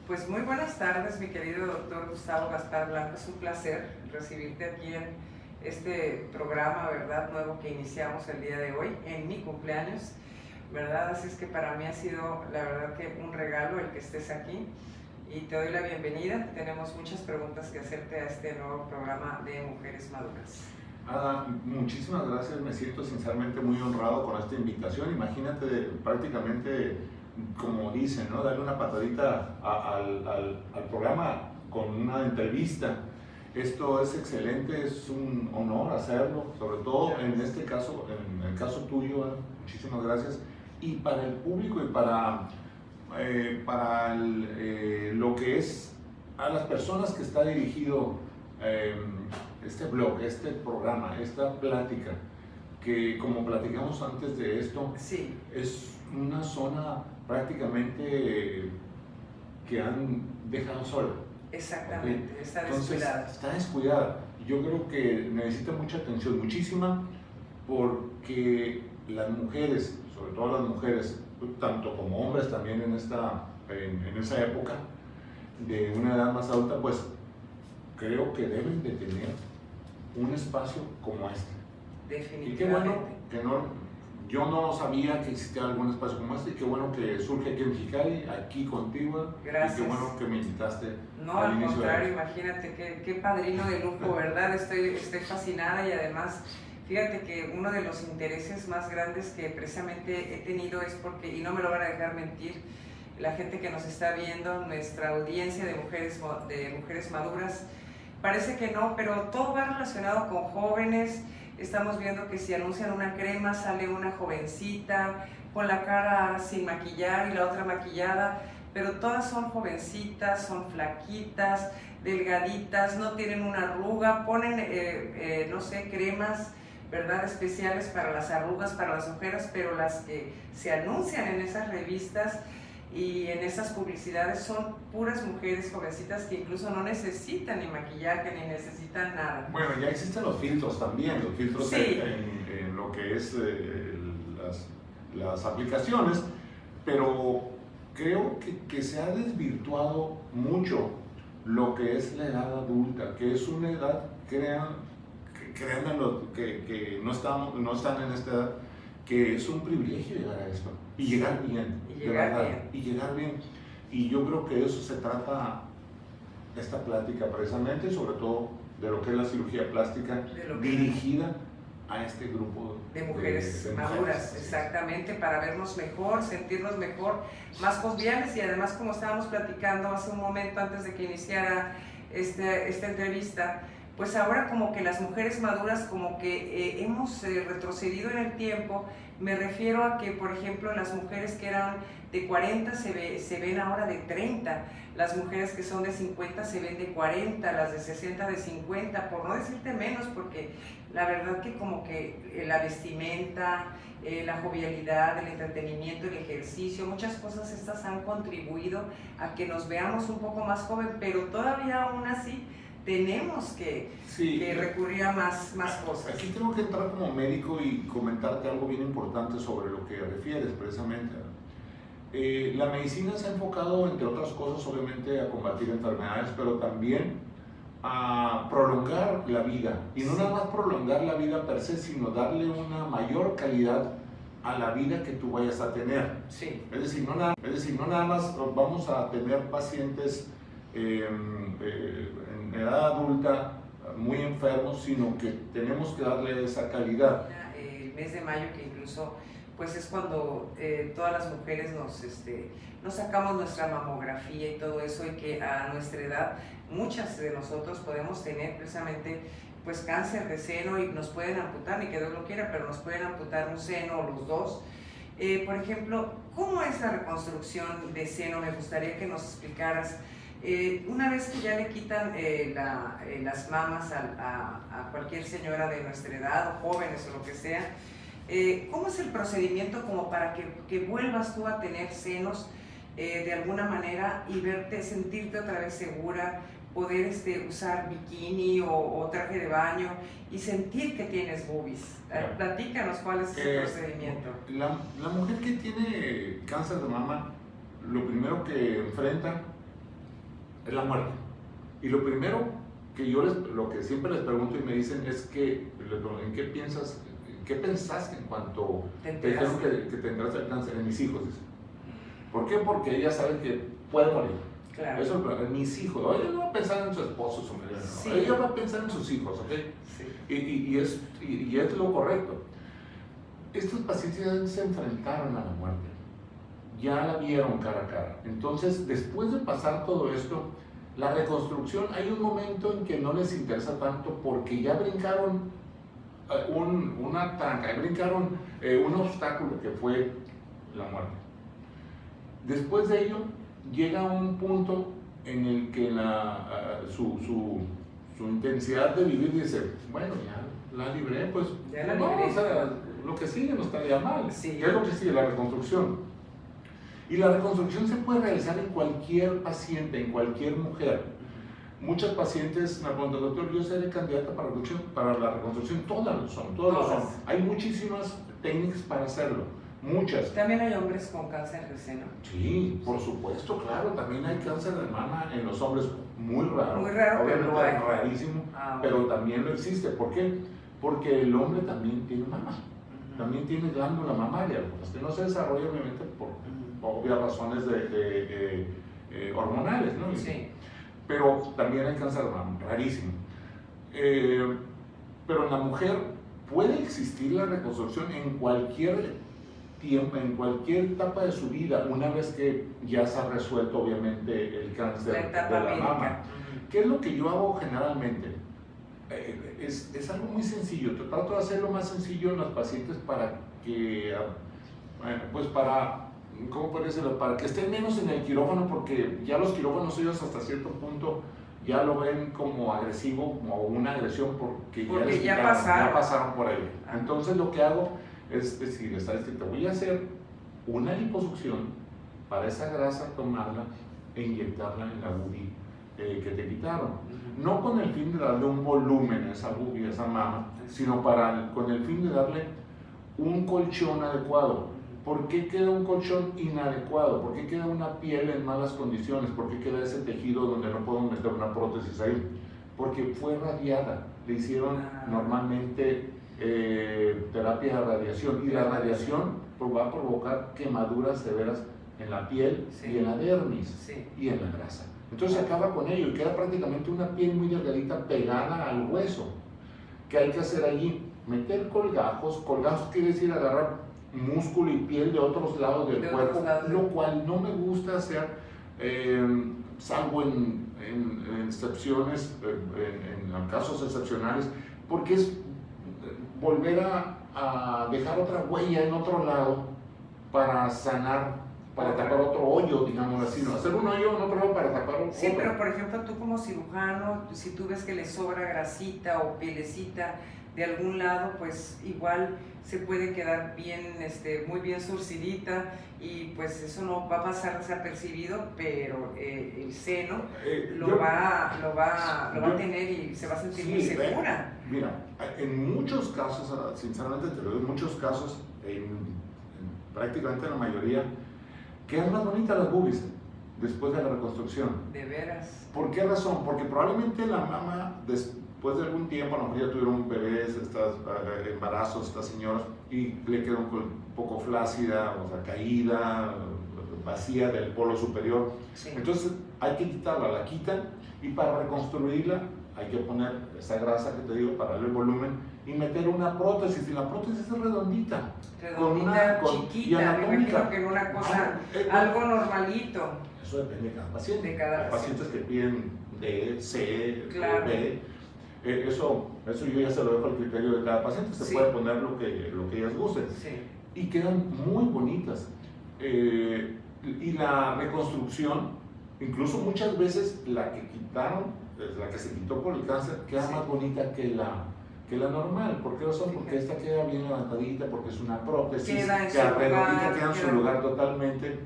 Pues muy buenas tardes, mi querido doctor Gustavo Gaspar Blanco. Es un placer recibirte aquí en este programa, ¿verdad? Nuevo que iniciamos el día de hoy, en mi cumpleaños, ¿verdad? Así es que para mí ha sido, la verdad, que un regalo el que estés aquí y te doy la bienvenida. Tenemos muchas preguntas que hacerte a este nuevo programa de Mujeres Maduras. Ada, muchísimas gracias, me siento sinceramente muy honrado con esta invitación. Imagínate, prácticamente, como dicen, ¿no? Darle una patadita al programa con una entrevista. Esto es excelente, es un honor hacerlo, sobre todo en este caso, en el caso tuyo, Ada, muchísimas gracias. Y para el público y para lo que es a las personas que está dirigido este blog, este programa, esta plática, que como platicamos antes de esto, sí, es una zona prácticamente que han dejado sola. Exactamente, ¿Okay? está Entonces, descuidada. está descuidada. Yo creo que necesita mucha atención, muchísima, porque las mujeres, sobre todo las mujeres, tanto como hombres también en esa época, de una edad más alta, pues creo que deben de tener un espacio como este. Definitivamente. Y qué bueno que yo no sabía que existía algún espacio como este, y qué bueno que surge aquí en Mexicali, aquí contigo. Gracias. Y qué bueno que me invitaste. No, al contrario, imagínate, qué padrino de lujo, ¿verdad? Estoy fascinada y además, fíjate que uno de los intereses más grandes que precisamente he tenido es porque, y no me lo van a dejar mentir, la gente que nos está viendo, nuestra audiencia de mujeres maduras, parece que no, pero todo va relacionado con jóvenes. Estamos viendo que si anuncian una crema sale una jovencita con la cara sin maquillar y la otra maquillada, pero todas son jovencitas, son flaquitas, delgaditas, no tienen una arruga, ponen, no sé, cremas, ¿verdad?, especiales para las arrugas, para las ojeras, pero las que se anuncian en esas revistas y en esas publicidades son puras mujeres jovencitas que incluso no necesitan ni maquillaje ni necesitan nada. Bueno, ya existen los filtros también, los filtros sí, en lo que es las aplicaciones, pero creo que se ha desvirtuado mucho lo que es la edad adulta, que es una edad, créanme que no están en esta edad, que es un privilegio llegar a esto y llegar bien, y llegar bien. Y yo creo que de eso se trata esta plática precisamente, sobre todo de lo que es la cirugía plástica dirigida a este grupo de mujeres maduras, exactamente, para vernos mejor, sentirnos mejor, más joviales. Y además, como estábamos platicando hace un momento antes de que iniciara esta entrevista, pues ahora como que las mujeres maduras como que hemos retrocedido en el tiempo. Me refiero a que, por ejemplo, las mujeres que eran de 40 se ven ahora de 30, las mujeres que son de 50 se ven de 40, las de 60 de 50, por no decirte menos, porque la verdad que como que la vestimenta, la jovialidad, el entretenimiento, el ejercicio, muchas cosas estas han contribuido a que nos veamos un poco más joven, pero todavía aún así tenemos que recurrir a más cosas. Aquí tengo que entrar como médico y comentarte algo bien importante sobre lo que refieres precisamente. La medicina se ha enfocado, entre otras cosas, obviamente a combatir enfermedades, pero también a prolongar la vida. Y no nada más prolongar la vida per se, sino darle una mayor calidad a la vida que tú vayas a tener. Sí. Es decir, no nada más vamos a tener pacientes en edad adulta muy enfermos, sino que tenemos que darle esa calidad. El mes de mayo, que incluso pues es cuando todas las mujeres nos sacamos nuestra mamografía y todo eso, y que a nuestra edad muchas de nosotros podemos tener precisamente pues cáncer de seno y nos pueden amputar, ni que Dios lo quiera, pero nos pueden amputar un seno o los dos. Por ejemplo, ¿cómo es la reconstrucción de seno? Me gustaría que nos explicaras. Una vez que ya le quitan las mamas a cualquier señora de nuestra edad, o jóvenes o lo que sea, ¿cómo es el procedimiento como para que vuelvas tú a tener senos de alguna manera y sentirte otra vez segura, poder usar bikini o traje de baño y sentir que tienes boobies? Platícanos cuál es ese procedimiento. La mujer que tiene cáncer de mama, lo primero que enfrenta es la muerte. Y lo primero que yo lo que siempre les pregunto y me dicen es que, ¿en qué piensas? ¿Qué pensaste en cuanto te dijeron que tendrás el cáncer? En mis hijos, dice. ¿Por qué? Porque ella sabe que puede morir. Claro. Eso es mis hijos. Ella no va a pensar en su esposo, su marido, no. Sí. Ella va a pensar en sus hijos, ¿ok? Sí. Y es lo correcto. Estos pacientes ya se enfrentaron a la muerte. Ya la vieron cara a cara. Entonces, después de pasar todo esto, la reconstrucción, hay un momento en que no les interesa tanto porque ya brincaron una tranca, brincaron un obstáculo que fue la muerte. Después de ello, llega un punto en el que su intensidad de vivir dice, bueno, ya la libré, pues ya la libré. O sea, lo que sigue no estaría mal. Sí. ¿Qué es lo que sigue? La reconstrucción. Y la reconstrucción se puede realizar en cualquier paciente, en cualquier mujer. Muchos pacientes me preguntan, doctor, yo seré candidata para la reconstrucción. Todas lo son. Hay muchísimas técnicas para hacerlo, muchas. ¿También hay hombres con cáncer de seno? Sí, por supuesto, claro. También hay cáncer de mama en los hombres, muy raro. Muy raro, obviamente pero hay. rarísimo, pero también lo existe. ¿Por qué? Porque el hombre también tiene mama, también tiene glándula mamaria, que no se desarrolla obviamente por obvias razones hormonales, ¿no? Sí. Pero también hay cáncer de mama, rarísimo. Pero en la mujer puede existir la reconstrucción en cualquier tiempo, en cualquier etapa de su vida, una vez que ya se ha resuelto obviamente el cáncer de la mama. ¿Qué es lo que yo hago generalmente? Es algo muy sencillo. Trato de hacerlo más sencillo en los pacientes para que, pues ¿cómo puede decirlo? Para que estén menos en el quirófano, porque ya los quirófanos ellos hasta cierto punto ya lo ven como agresivo, como una agresión, porque ya pasaron por ahí. Entonces lo que hago es decir, te voy a hacer una liposucción para esa grasa, tomarla e inyectarla en la boobie que te quitaron. No con el fin de darle un volumen a esa boobie, a esa mama, sino con el fin de darle un colchón adecuado. ¿Por qué queda un colchón inadecuado? ¿Por qué queda una piel en malas condiciones? ¿Por qué queda ese tejido donde no podemos meter una prótesis ahí? Porque fue radiada. Le hicieron normalmente terapia de radiación, y la radiación va a provocar quemaduras severas en la piel y en la dermis y en la grasa. Entonces acaba con ello y queda prácticamente una piel muy delgadita pegada al hueso. ¿Qué hay que hacer allí? Meter colgajos. Colgajos quiere decir agarrar músculo y piel de otros lados del cuerpo, lo cual no me gusta hacer, salvo en excepciones, en casos excepcionales, porque es volver a dejar otra huella en otro lado para sanar, para tapar otro hoyo, digamos así, ¿no? Hacer un hoyo en otro lado para tapar otro. Sí, pero por ejemplo tú como cirujano, si tú ves que le sobra grasita o pielecita de algún lado, pues igual se puede quedar bien, muy bien surcidita, y pues eso no va a pasar desapercibido, pero el seno lo va a tener y se va a sentir muy segura. Mira, en muchos casos, sinceramente te lo digo, en muchos casos, prácticamente la mayoría, quedan más bonitas las boobies después de la reconstrucción. ¿De veras? ¿Por qué razón? Porque probablemente la mama, después de algún tiempo, a lo mejor ya tuvieron bebés, embarazos, estas señoras, y le quedó un poco flácida, o sea, caída, vacía del polo superior. Sí. Entonces hay que quitarla, la quitan, y para reconstruirla hay que poner esa grasa que te digo para darle volumen y meter una prótesis, y la prótesis es redondita, chiquita, y anatómica. Que en una cosa, algo normalito. Eso depende de cada paciente. Hay pacientes que piden D, C, claro. B. Eso yo ya se lo dejo al criterio de cada paciente. Se puede poner lo que ellas gusten. Sí. Y quedan muy bonitas. Y la reconstrucción, incluso muchas veces la que quitaron, la que se quitó por el cáncer, queda más bonita que la normal. ¿Por qué razón? Porque esta queda bien levantadita, porque es una prótesis, queda en su lugar totalmente.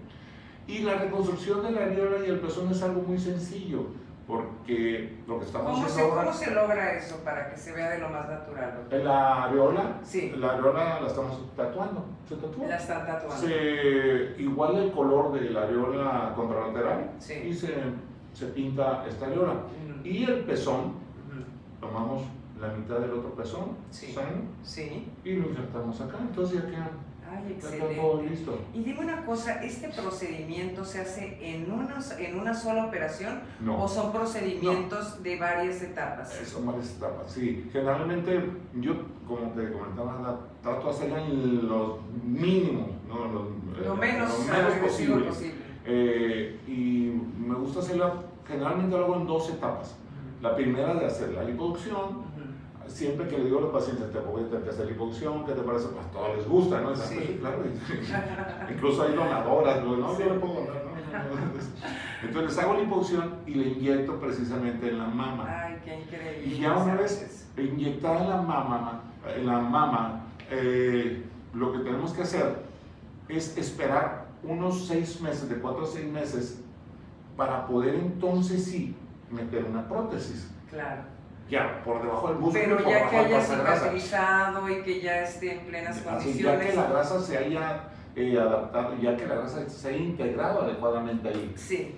Y la reconstrucción de la areola y el pezón es algo muy sencillo, porque lo que estamos haciendo ahora... ¿Cómo se logra eso para que se vea de lo más natural? La areola, sí. La areola la estamos tatuando. ¿Se tatúa? La están tatuando. Igual el color de la areola contralateral, sí. Y se se pinta esta areola. Y el pezón, tomamos la mitad del otro pezón, Sí. sano, Sí. y lo insertamos acá. Entonces ya queda, Ay, ya queda todo excelente. listo. Y dime una cosa, ¿este procedimiento se hace en una sola operación No. o son procedimientos de varias etapas? Son varias etapas, sí. Generalmente yo, como te comentaba, trato de hacerla en los mínimos, ¿no? Lo menos agresivo posible. Y me gusta hacerla, generalmente lo hago en 2 etapas. La primera de hacer la liposucción. Siempre que le digo a los pacientes, te voy a tener que hacer liposucción, ¿qué te parece? Pues a todos les gusta, ¿no? Sí. Pues, claro. Incluso hay donadoras, ¿no? Sí. Yo le puedo donar, ¿no? Entonces les hago liposucción y le inyecto precisamente en la mama. Ay, qué increíble. Y ya una vez inyectada en la mama, lo que tenemos que hacer es esperar unos 6 meses, de 4 a 6 meses, para poder entonces sí meter una prótesis. Claro. Ya, por debajo del músculo. Pero por ya debajo que de haya la grasa. cicatrizado y que ya esté en plenas Así, condiciones. ya que la grasa se haya adaptado, ya que la grasa se haya integrado adecuadamente ahí. Sí.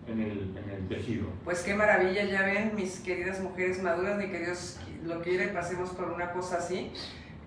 En el tejido. Pues qué maravilla, ya ven, mis queridas mujeres maduras, mi queridos, lo que quieren pasemos por una cosa así.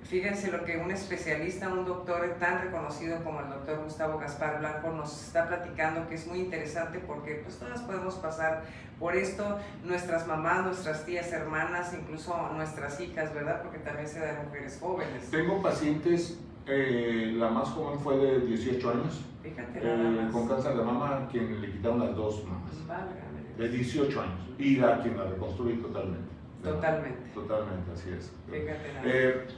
Fíjense lo que un especialista, un doctor tan reconocido como el doctor Gustavo Gaspar Blanco nos está platicando, que es muy interesante porque pues todas podemos pasar por esto, nuestras mamás, nuestras tías, hermanas, incluso nuestras hijas, ¿verdad? Porque también se dan mujeres jóvenes. Tengo pacientes, la más joven fue de 18 años, Fíjate nada más. con cáncer de mama, a quien le quitaron las 2 mamas. Válgame Dios. De 18 años, y a quien la reconstruí totalmente. Totalmente. Totalmente, así es. Fíjate nada más.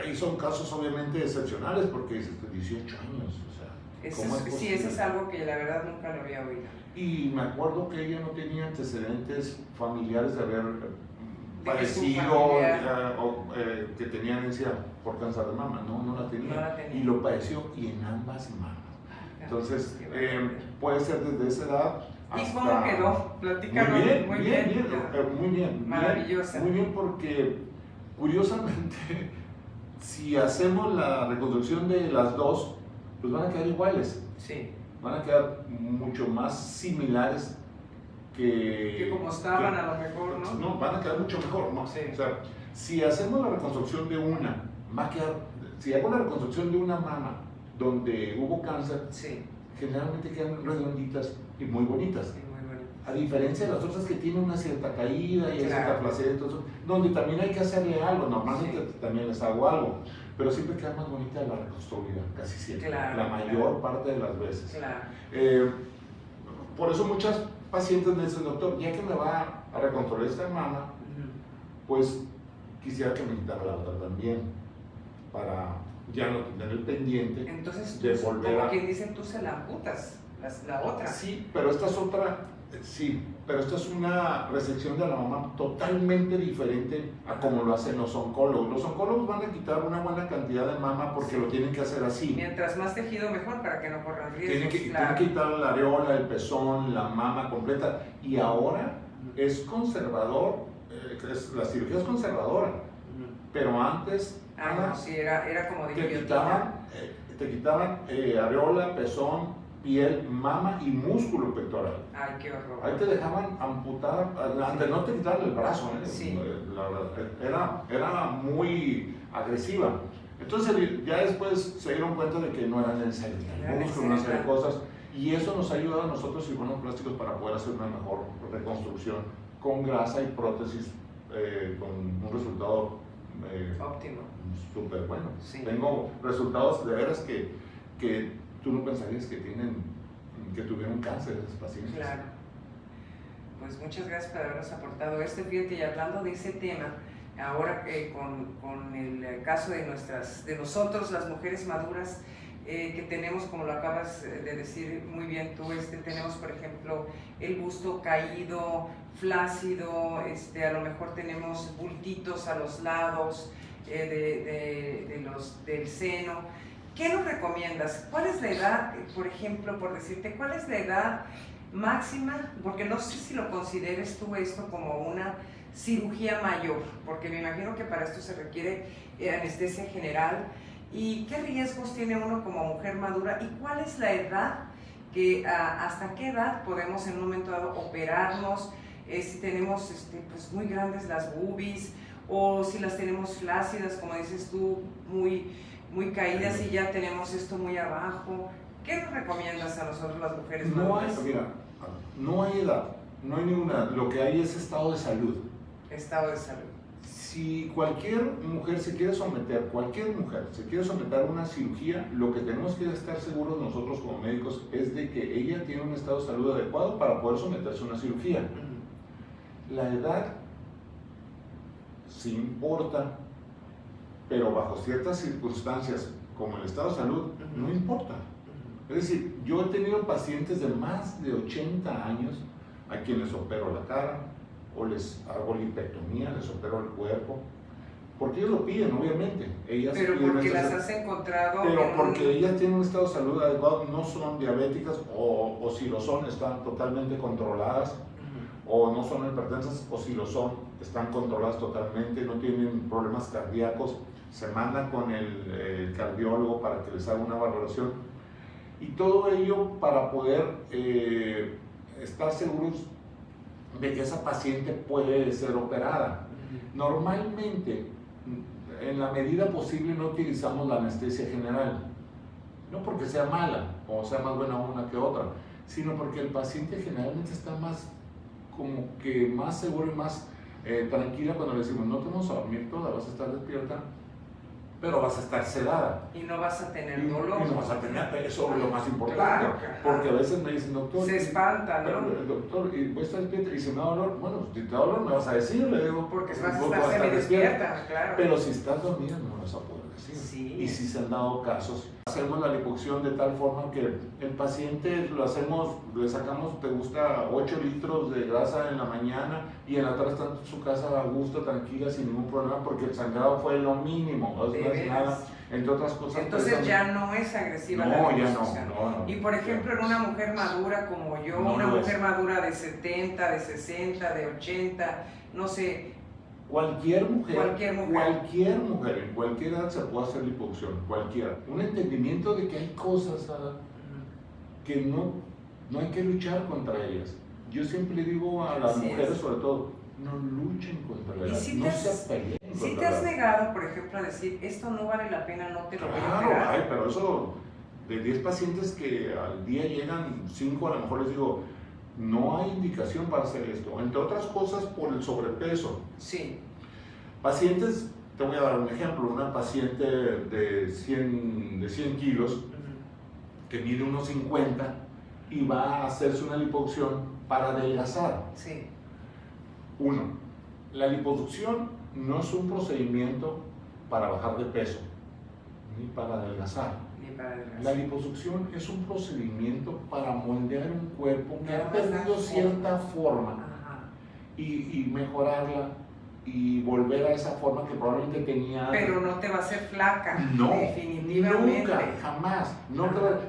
Ahí son casos obviamente excepcionales porque dices 18 años, o sea, ¿cómo es Sí, posible? eso es algo que la verdad nunca lo había oído. Y me acuerdo que ella no tenía antecedentes familiares de haber De que su padecido familia- o que tenía herencia por cáncer de mama, no la tenía. No la tenía. Y lo padeció y en ambas mamas. Entonces, Qué maravilla. puede ser desde esa edad ¿Y hasta... cómo quedó? Platícanos. Muy bien. Maravillosa. Muy bien porque, curiosamente, si hacemos la reconstrucción de las 2, pues van a quedar iguales. Sí. Van a quedar mucho más similares Que como estaban a lo mejor, ¿no? No, van a quedar mucho mejor, ¿no? Sí. O sea, si hacemos la reconstrucción de una, va a quedar, si hago la reconstrucción de una mama donde hubo cáncer, Sí. generalmente quedan redonditas y muy bonitas. Sí, muy bonito. A diferencia de las otras que tienen una cierta caída y Claro. cierta placenta, entonces, donde también hay que hacerle algo, normalmente Sí. también les hago algo, pero siempre queda más bonita la reconstruida, casi siempre, Claro, la mayor claro. parte de las veces. Claro. Por eso muchas pacientes me dicen, doctor, ya que me va a reconstruir esta mama, pues quisiera que me quitara la otra también, para ya no tener el pendiente. Entonces, de tú, volver como a... quien dice, tú se la amputas, la otra. Sí, pero esta es otra, sí, pero esta es una resección de la mama totalmente diferente a como lo hacen los oncólogos. Los oncólogos van a quitar una buena cantidad de mama porque Sí. lo tienen que hacer así. Mientras más tejido, mejor para que no corran riesgos. Tienen que quitar la areola, el pezón, la mama completa. Y ahora es conservador, la cirugía es conservadora, pero antes Ah, no, sí, era como de te guillotina. quitaban areola, pezón, piel, mama y músculo pectoral. Ay, qué horror. Ahí te dejaban amputada, antes no te quitaban el brazo, Sí. La verdad, era muy agresiva. Entonces ya después se dieron cuenta de que no era necesario el músculo, una serie de cosas, y eso nos ha ayudado a nosotros cirujanos plásticos para poder hacer una mejor reconstrucción con grasa y prótesis, con un resultado Óptimo. súper bueno. Sí. Tengo resultados de veras que tú no pensarías que tuvieron cáncer esos pacientes. Claro. Pues muchas gracias por habernos aportado esto. Fíjate, y hablando de ese tema, ahora con el caso de nosotros, las mujeres maduras, que tenemos, como lo acabas de decir muy bien tú, tenemos, por ejemplo, el busto caído, flácido, a lo mejor tenemos bultitos a los lados del seno. ¿Qué nos recomiendas? ¿Cuál es la edad, por ejemplo, por decirte, cuál es la edad máxima? Porque no sé si lo consideres tú esto como una cirugía mayor, porque me imagino que para esto se requiere anestesia general. ¿Y qué riesgos tiene uno como mujer madura? ¿Y cuál es la edad que hasta qué edad podemos en un momento dado operarnos, si tenemos pues muy grandes las boobies, o si las tenemos flácidas, como dices tú, muy caídas y ya tenemos esto muy abajo. ¿Qué nos recomiendas a nosotros las mujeres? No hay edad, no hay ninguna. Lo que hay es estado de salud. Estado de salud. Si cualquier mujer se quiere someter, a una cirugía, lo que tenemos que estar seguros nosotros como médicos es de que ella tiene un estado de salud adecuado para poder someterse a una cirugía. La edad sí importa, pero bajo ciertas circunstancias, como el estado de salud, no importa. Es decir, yo he tenido pacientes de más de 80 años a quienes opero la cara, o les hago lipectomía, les opero el cuerpo, porque ellos lo piden, obviamente. Pero porque las has encontrado. Pero porque ellas tienen un estado de salud adecuado, no son diabéticas, o si lo son, están totalmente controladas, o no son hipertensas, o si lo son, están controladas totalmente, no tienen problemas cardíacos, se mandan con el cardiólogo para que les haga una valoración. Y todo ello para poder estar seguros de que esa paciente puede ser operada. Normalmente, en la medida posible, no utilizamos la anestesia general. No porque sea mala o sea más buena una que otra, sino porque el paciente generalmente está más seguro y más tranquila cuando le decimos: no te vamos a dormir toda, vas a estar despierta, pero vas a estar sedada. Y no vas a tener dolor. Y no vas a tener, eso es lo más importante. Claro, porque a veces me dicen: doctor, se espanta, ¿no? Pero, doctor, y voy a estar despierta, y si me da dolor, bueno, si te da dolor me vas a decir, le digo. Porque vas a estar semidespierta, claro. Pero si estás dormida no me vas a poder decir. Sí. Y si se han dado casos, hacemos la liposucción de tal forma que el paciente le sacamos, te gusta 8 litros de grasa en la mañana, y en la tarde está en su casa a gusto, tranquila, sin ningún problema, porque el sangrado fue lo mínimo, no es nada, entre otras cosas. Entonces ya no es agresiva no, la liposucción. No. Y por ejemplo, en una mujer madura como yo, una mujer madura de 70, de 60, de 80, no sé. Cualquier mujer, en cualquier edad se puede hacer liposucción, cualquiera. Un entendimiento de que hay cosas que no hay que luchar contra ellas. Yo siempre le digo a las mujeres, sobre todo, no luchen contra ellas, si no se peleen. Si te has negado, por ejemplo, a decir: esto no vale la pena, no te lo voy a operar. Claro, pero eso, de 10 pacientes que al día llegan 5, a lo mejor les digo: no hay indicación para hacer esto, entre otras cosas por el sobrepeso. Sí. Pacientes, te voy a dar un ejemplo, una paciente de 100 kilos que mide unos 50 y va a hacerse una liposucción para adelgazar. Sí. La liposucción no es un procedimiento para bajar de peso, ni para adelgazar. La liposucción es un procedimiento para moldear un cuerpo que ha perdido cierta forma y mejorarla y volver a esa forma que probablemente tenía. Pero no te va a hacer flaca, no, definitivamente. Nunca, jamás.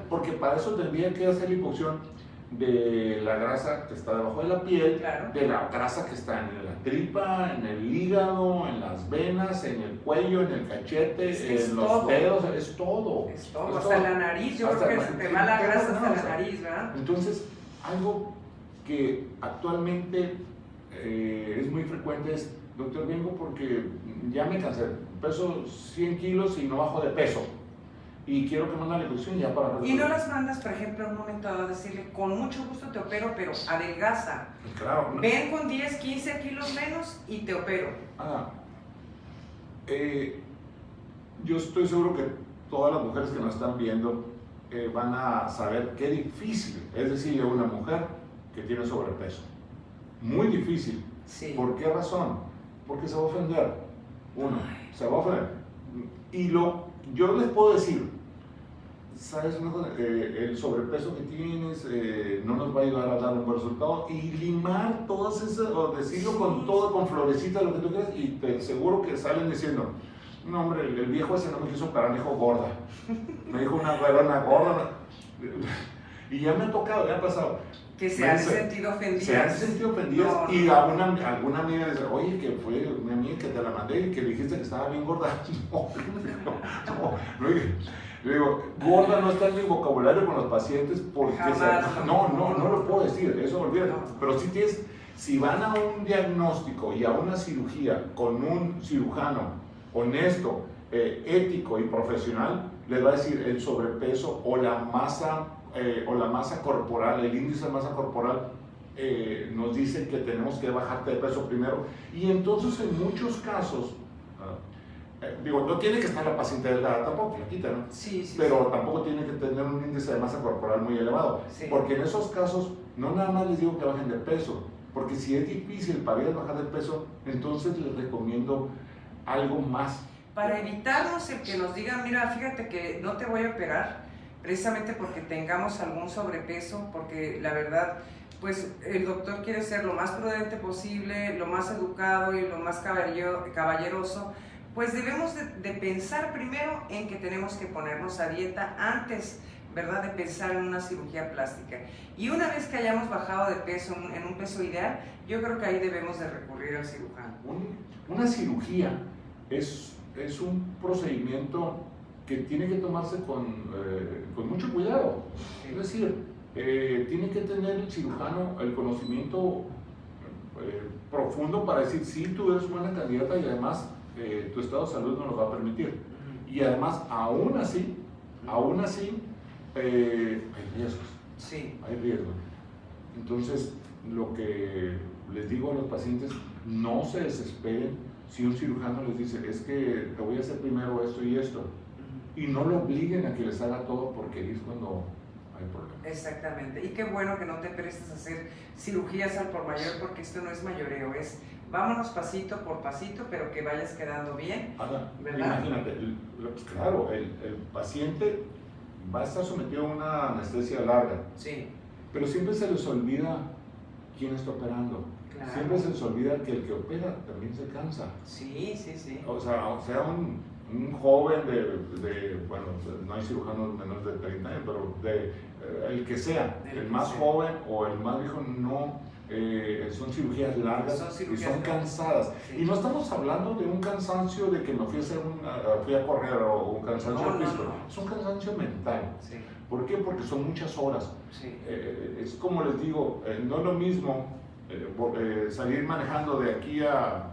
Porque para eso tendría que hacer liposucción de la grasa que está debajo de la piel, claro, de la grasa que está en la tripa, en el hígado, en las venas, en el cuello, en el cachete, en los dedos, es todo. Es todo, hasta la nariz, yo creo que se te va la grasa hasta la nariz, ¿verdad? Entonces, algo que actualmente es muy frecuente es: doctor, vengo porque ya me cansé, peso 100 kilos y no bajo de peso, y quiero que mande la liposucción ya para... Y no las mandas, por ejemplo, en un momento dado a decirle: con mucho gusto te opero, pero adelgaza. Claro. Ven con 10, 15 kilos menos y te opero. Yo estoy seguro que todas las mujeres que nos están viendo van a saber qué difícil es decirle a una mujer que tiene sobrepeso. Muy difícil. Sí. ¿Por qué razón? Porque se va a ofender. Se va a ofender. Y yo les puedo decir: ¿sabes? El sobrepeso que tienes no nos va a ayudar a dar un buen resultado, y limar todas esas, o decirlo con florecita, lo que tú quieras, y te aseguro que salen diciendo: no, hombre, el viejo ese no me quiso operar, me dijo gorda. Me dijo una gorda. Y ya me ha tocado, ya ha pasado. Que se han sentido ofendidas. Se han sentido ofendidas. No, y alguna amiga dice: oye, que fue una amiga que te la mandé y que dijiste que estaba bien gorda. No. Le digo, gorda no está en mi vocabulario con los pacientes porque Jamás, no lo puedo decir, eso olvídalo. No. Pero sí tienes, si van a un diagnóstico y a una cirugía con un cirujano honesto, ético y profesional, les va a decir el sobrepeso o la masa corporal, el índice de masa corporal nos dice que tenemos que bajarte de peso primero. Y entonces en muchos casos, digo, no tiene que estar la paciente delgada tampoco, flaquita, ¿no? Sí, sí, pero sí. tampoco tiene que tener un índice de masa corporal muy elevado. Sí. Porque en esos casos, no nada más les digo que bajen de peso, porque si es difícil para ellas bajar de peso, entonces les recomiendo algo más. Para evitarnos el que nos digan, mira, fíjate que no te voy a operar, precisamente porque tengamos algún sobrepeso, porque la verdad, pues el doctor quiere ser lo más prudente posible, lo más educado y lo más caballeroso, pues debemos de pensar primero en que tenemos que ponernos a dieta antes, ¿verdad?, de pensar en una cirugía plástica. Y una vez que hayamos bajado de peso, en un peso ideal, yo creo que ahí debemos de recurrir al cirujano. Una cirugía es un procedimiento que tiene que tomarse con mucho cuidado. Es decir, tiene que tener el cirujano el conocimiento profundo para decir, sí, tú eres buena candidata y además tu estado de salud no lo va a permitir. Y además, aún así, hay riesgos. Sí. Hay riesgos. Entonces, lo que les digo a los pacientes, no se desesperen si un cirujano les dice, es que te voy a hacer primero esto y esto. Y no lo obliguen a que les haga todo porque ahí es cuando hay problemas. Exactamente. Y qué bueno que no te prestes a hacer cirugías al por mayor, porque esto no es mayoreo, es vámonos pasito por pasito, pero que vayas quedando bien. Ahora, ¿verdad? imagínate, pues claro, el paciente va a estar sometido a una anestesia larga, Sí, pero siempre se les olvida quién está operando. claro. Siempre se les olvida que el que opera también se cansa. Sí, sí, sí. O sea un joven bueno, no hay cirujanos menores de 30 años, pero el que sea, el más joven o el más viejo, no, son cirugías largas y son cansadas. Sí. Y no estamos hablando de un cansancio de que me fui a correr o un cansancio físico, es un cansancio mental. Sí. ¿Por qué? Porque son muchas horas. Sí. Es como les digo, no es lo mismo salir manejando de aquí a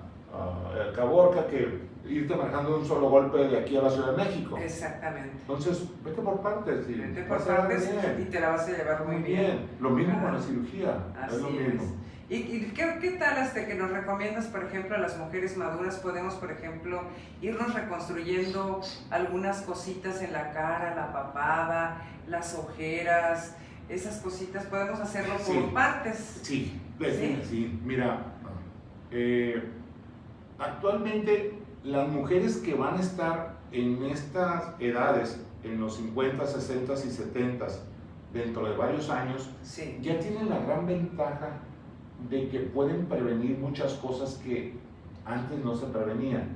Caborca que irte manejando de un solo golpe de aquí a la Ciudad de México. Exactamente. Entonces, vete por partes. Vete por partes y te la vas a llevar muy bien. Lo mismo con la cirugía. Así es lo mismo. ¿Y qué tal que nos recomiendas, por ejemplo, a las mujeres maduras? Podemos, por ejemplo, irnos reconstruyendo algunas cositas en la cara, la papada, las ojeras, esas cositas. ¿Podemos hacerlo por partes? Sí, sí. Mira, actualmente las mujeres que van a estar en estas edades, en los 50, 60 y 70, dentro de varios años, sí, ya tienen la gran ventaja de que pueden prevenir muchas cosas que antes no se prevenían.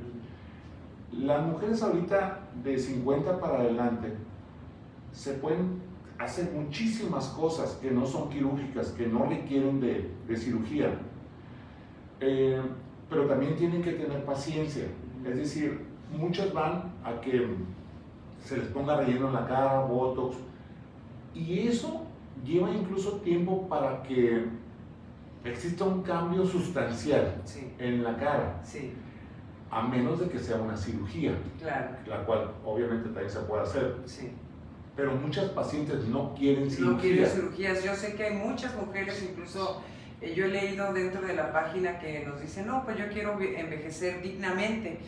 Las mujeres ahorita de 50 para adelante se pueden hacer muchísimas cosas que no son quirúrgicas, que no requieren de cirugía, pero también tienen que tener paciencia. Es decir, muchas van a que se les ponga relleno en la cara, botox, y eso lleva incluso tiempo para que exista un cambio sustancial en la cara, a menos de que sea una cirugía, claro, la cual obviamente también se puede hacer. Sí. Pero muchas pacientes no quieren cirugía. No quieren cirugías. Yo sé que hay muchas mujeres, incluso yo he leído dentro de la página que nos dicen, no, pues yo quiero envejecer dignamente.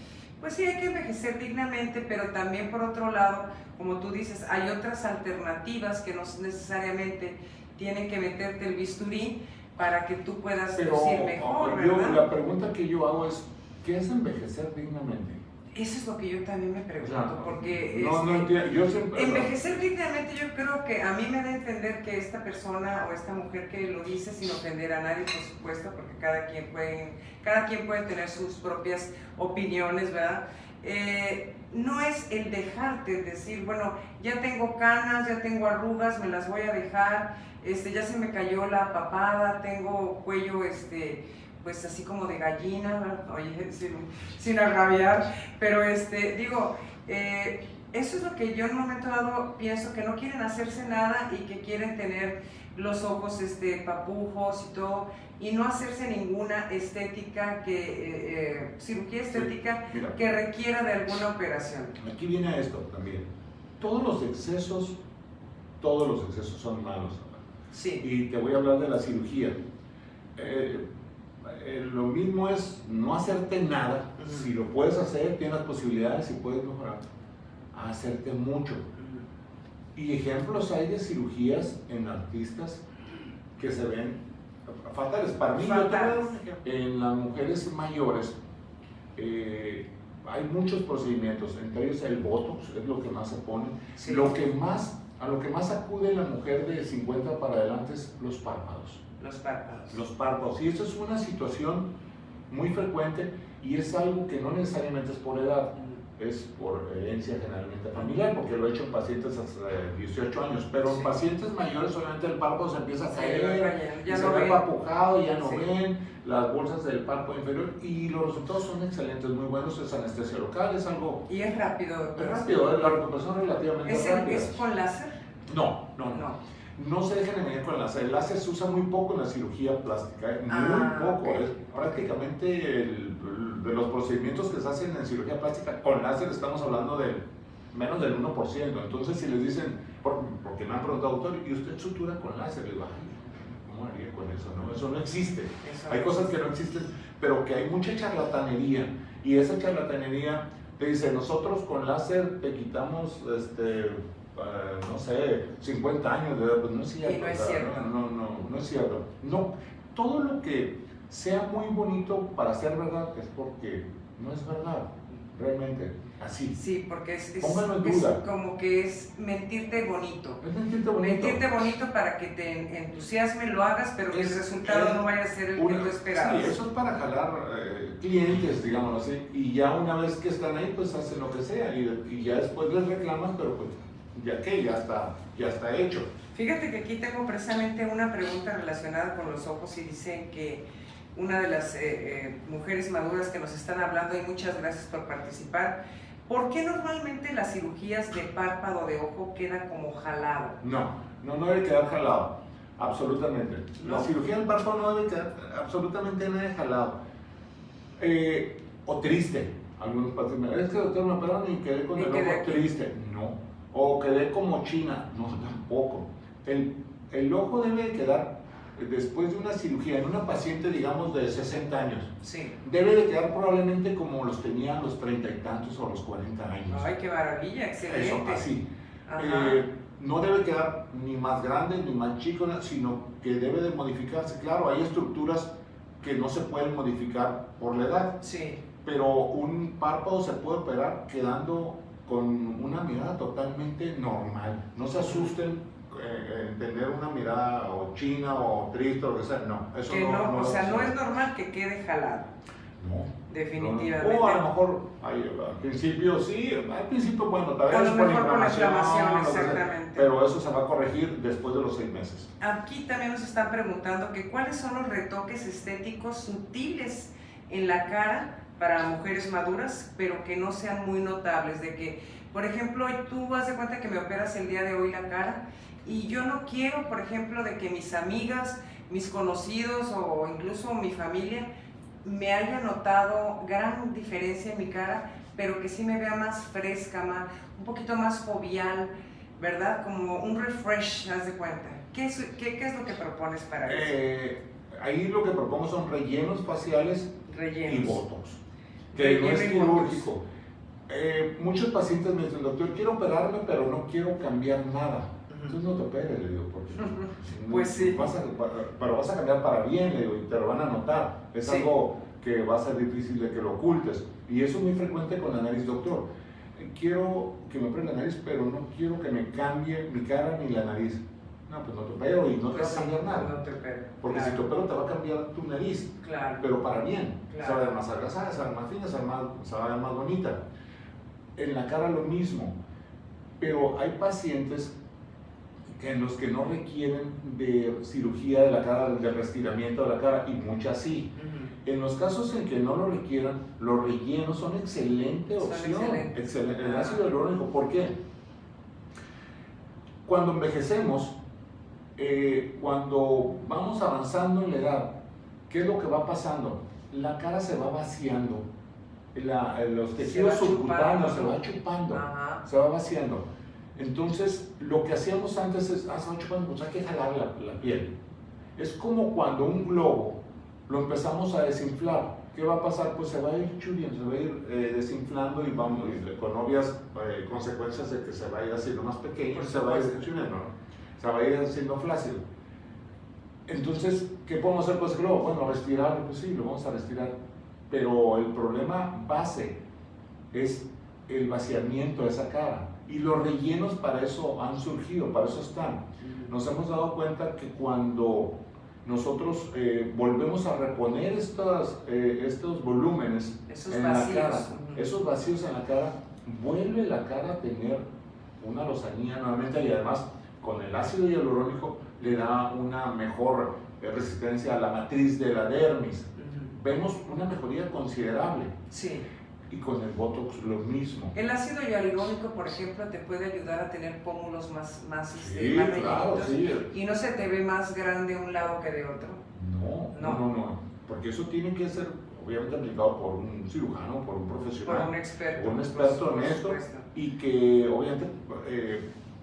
Pues sí, hay que envejecer dignamente, pero también por otro lado, como tú dices, hay otras alternativas que no necesariamente tienen que meterte el bisturí para que tú puedas lucir mejor, ¿verdad? La pregunta que yo hago es, ¿qué es envejecer dignamente? Eso es lo que yo también me pregunto, Claro, porque no entiendo. Yo siempre, envejecer dignamente, yo creo que a mí me da a entender que esta persona o esta mujer que lo dice sin ofender a nadie, por supuesto, porque cada quien puede tener sus propias opiniones, ¿verdad? No es el dejarte, decir, bueno, ya tengo canas, ya tengo arrugas, me las voy a dejar, ya se me cayó la papada, tengo cuello, pues así como de gallina, oye, sin agraviar, pero digo, Eso es lo que yo en un momento dado pienso, que no quieren hacerse nada y que quieren tener los ojos papujos y todo, y no hacerse ninguna estética, cirugía estética Mira, que requiera de alguna operación. aquí viene esto también. Todos los excesos son malos. Sí. Y te voy a hablar de la cirugía. Lo mismo es no hacerte nada. Si lo puedes hacer, tienes las posibilidades y puedes mejorar. A hacerte mucho. Y ejemplos hay de cirugías en artistas que se ven fatales. Para mí, en las mujeres mayores hay muchos procedimientos, entre ellos el Botox es lo que más se pone. Sí. A lo que más acude la mujer de 50 para adelante es los párpados. Los párpados. Y eso es una situación muy frecuente y es algo que no necesariamente es por edad, es por herencia generalmente familiar, porque lo he hecho en pacientes hasta 18 años, pero en pacientes mayores obviamente el párpado se empieza a caer, ya se no ve ven. apapujado, ya no ven las bolsas del párpado inferior y los resultados son excelentes, muy buenos, es anestesia local, es algo... Y es rápido, doctor. Es rápido, la recuperación relativamente rápida. ¿Es con láser? No. No se dejen engañar con el láser. El láser se usa muy poco en la cirugía plástica, muy poco. Okay. Es prácticamente de los procedimientos que se hacen en cirugía plástica con láser estamos hablando de menos del 1%. Entonces, si les dicen, porque me han preguntado, doctor, ¿y usted sutura con láser? Les digo, ay, ¿cómo haría con eso? No, eso no existe. Hay cosas que no existen, pero que hay mucha charlatanería. Y esa charlatanería te dice, nosotros con láser te quitamos no sé, 50 años de edad, pues no es cierto. Y no es cierto. No es cierto. No, todo lo que sea muy bonito para ser verdad es porque no es verdad, realmente, así. Sí, porque es como que es mentirte bonito. Es mentirte bonito. Mentirte bonito para que te entusiasme, lo hagas, pero que el resultado no vaya a ser el que tú esperabas. Sí, eso es para jalar clientes, digámoslo así, y ya una vez que están ahí, pues hacen lo que sea, y ya después les reclamas, pero pues ya está hecho. Fíjate que aquí tengo precisamente una pregunta relacionada con los ojos y dicen que una de las mujeres maduras que nos están hablando, y muchas gracias por participar, ¿por qué normalmente las cirugías de párpado de ojo quedan como jalado? No debe quedar jalado, absolutamente. ¿No? La cirugía del párpado no debe quedar absolutamente nada de jalado. O triste. Algunos pacientes me dicen, es que doctor me operaron y quedé con el ojo triste. No. O quedé como china, no, tampoco. El ojo debe quedar, después de una cirugía, en una paciente, digamos, de 60 años, debe de quedar probablemente como los tenían los 30 y tantos o los 40 años. ¡Ay, qué maravilla! Excelente. Eso, así. No debe quedar ni más grande ni más chico, sino que debe de modificarse. Claro, hay estructuras que no se pueden modificar por la edad, pero un párpado se puede operar quedando con una mirada totalmente normal. No se asusten en tener una mirada o china o triste o lo que sea. No, eso no es normal que quede jalado. No. Definitivamente. O a lo mejor al principio bueno, tal vez por inflamación, exactamente. Pero eso se va a corregir después de los 6 meses. Aquí también nos están preguntando que cuáles son los retoques estéticos sutiles en la cara para mujeres maduras, pero que no sean muy notables, de que, por ejemplo, tú vas de cuenta que me operas el día de hoy la cara y yo no quiero, por ejemplo, de que mis amigas, mis conocidos o incluso mi familia me haya notado gran diferencia en mi cara, pero que sí me vea más fresca, un poquito más jovial, ¿verdad? Como un refresh, haz de cuenta. ¿Qué es lo que propones para eso? Ahí lo que propongo son rellenos faciales y botox. Que no es quirúrgico. Muchos pacientes me dicen, doctor, quiero operarme, pero no quiero cambiar nada. Entonces no te operes, le digo, porque pues sí. Pero vas a cambiar para bien, le digo, y te lo van a notar. Es algo que va a ser difícil de que lo ocultes. Y eso es muy frecuente con la nariz, doctor. Quiero que me opere la nariz, pero no quiero que me cambie mi cara ni la nariz. No, pues no te opero y no te va a cambiar nada. No te opero. Porque si te opero te va a cambiar tu nariz. Claro. Pero para bien. Se va a ver más adelgazada, se va a ver más fina, se va a ver más bonita. En la cara lo mismo. Pero hay pacientes en los que no requieren de cirugía de la cara, de reestiramiento de la cara, y muchas sí. En los casos en que no lo requieran, los rellenos son excelente opción. Excelente. El ácido hialurónico, ¿por qué? Cuando envejecemos, cuando vamos avanzando en la edad, ¿qué es lo que va pasando? La cara se va vaciando, los tejidos subcutáneos se va chupando, se va vaciando. Entonces, lo que hacíamos antes es, se va chupando, pues hay que jalar la piel. Es como cuando un globo lo empezamos a desinflar. ¿Qué va a pasar? Pues se va a ir chudiendo, se va a ir desinflando y vamos, con obvias consecuencias de que se va a ir haciendo más pequeño, se va a ir chudiendo, ¿no? Se va a ir haciendo flácido. Entonces, ¿qué podemos hacer con ese globo? Bueno, respirar, pues sí, lo vamos a respirar. Pero el problema base es el vaciamiento de esa cara. Y los rellenos para eso han surgido, para eso están. Nos hemos dado cuenta que cuando nosotros volvemos a reponer estos volúmenes en la cara, esos vacíos en la cara, vuelve la cara a tener una lozanía nuevamente, y además con el ácido hialurónico le da una mejor resistencia a la matriz de la dermis. Vemos una mejoría considerable. Sí. Y con el Botox lo mismo. El ácido hialurónico, por ejemplo, te puede ayudar a tener pómulos más sí, claro, sí. Y no se te ve más grande un lado que de otro. No, porque eso tiene que ser obviamente aplicado por un cirujano, por un profesional, por un experto en esto, y que obviamente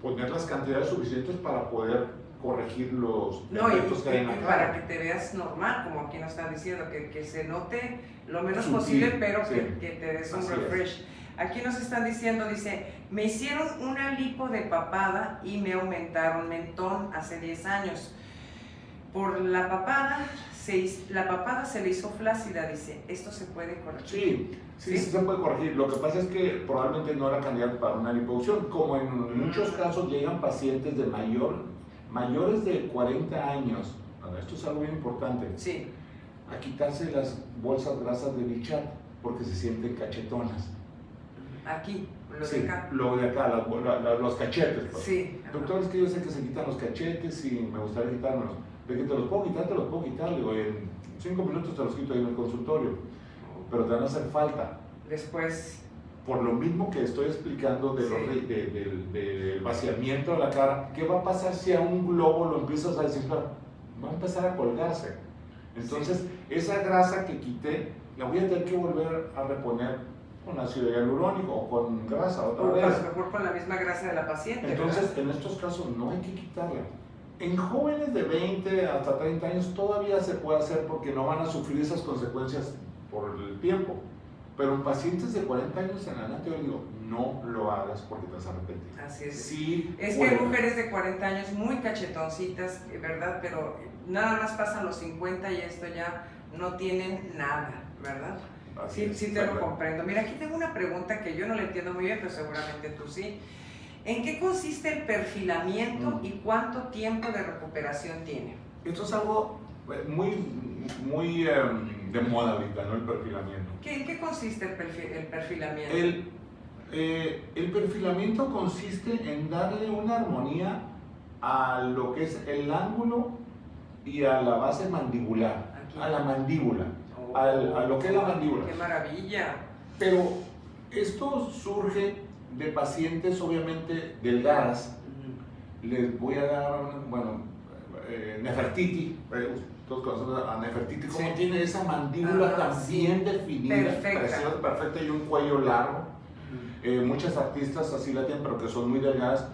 poner las cantidades suficientes para poder corregir los defectos que hay en la cara. Para que te veas normal, como aquí nos están diciendo, que se note lo menos posible, pero sí, que te des un refresh. Aquí nos están diciendo, dice, me hicieron una lipo de papada y me aumentaron mentón hace 10 años. Por la papada se le hizo flácida, dice, ¿esto se puede corregir? Sí, se puede corregir. Lo que pasa es que probablemente no era candidato para una liposucción. Como en muchos casos llegan pacientes de mayores de 40 años, esto es algo bien importante, sí, a quitarse las bolsas grasas de Bichat porque se sienten cachetonas. Aquí, lo de acá, los cachetes. Pues. Sí. Doctor, es que yo sé que se quitan los cachetes y me gustaría quitármelos. De que te los puedo quitar, digo, en 5 minutos te los quito ahí en el consultorio, pero te van a hacer falta. Después. Por lo mismo que estoy explicando del vaciamiento de la cara, ¿qué va a pasar si a un globo lo empiezas a desinflar? Va a empezar a colgarse. Entonces, esa grasa que quité, la voy a tener que volver a reponer con ácido hialurónico o con grasa otra vez. A lo mejor con la misma grasa de la paciente. Entonces, ¿verdad? en estos casos no hay que quitarla. En jóvenes de 20 hasta 30 años todavía se puede hacer porque no van a sufrir esas consecuencias por el tiempo. Pero en pacientes de 40 años en adelante, yo digo, no lo hagas porque te vas a arrepentir. Así es. Sí, es que hay mujeres de 40 años muy cachetoncitas, ¿verdad? Pero nada más pasan los 50 y esto ya no tienen nada, ¿verdad? Sí, te lo comprendo. Mira, aquí tengo una pregunta que yo no la entiendo muy bien, pero seguramente tú sí. ¿En qué consiste el perfilamiento y cuánto tiempo de recuperación tiene? Esto es algo muy de moda ahorita, ¿no? El perfilamiento. ¿En qué consiste el perfilamiento? El perfilamiento consiste en darle una armonía a lo que es el ángulo y a la base mandibular, a la mandíbula, a lo que es la mandíbula. ¡Qué maravilla! Pero esto surge de pacientes obviamente delgadas. Les voy a dar, Nefertiti, todos conocemos a Nefertiti, como tiene esa mandíbula tan bien definida, perfecta, y un cuello largo. Muchas artistas así la tienen, pero que son muy delgadas.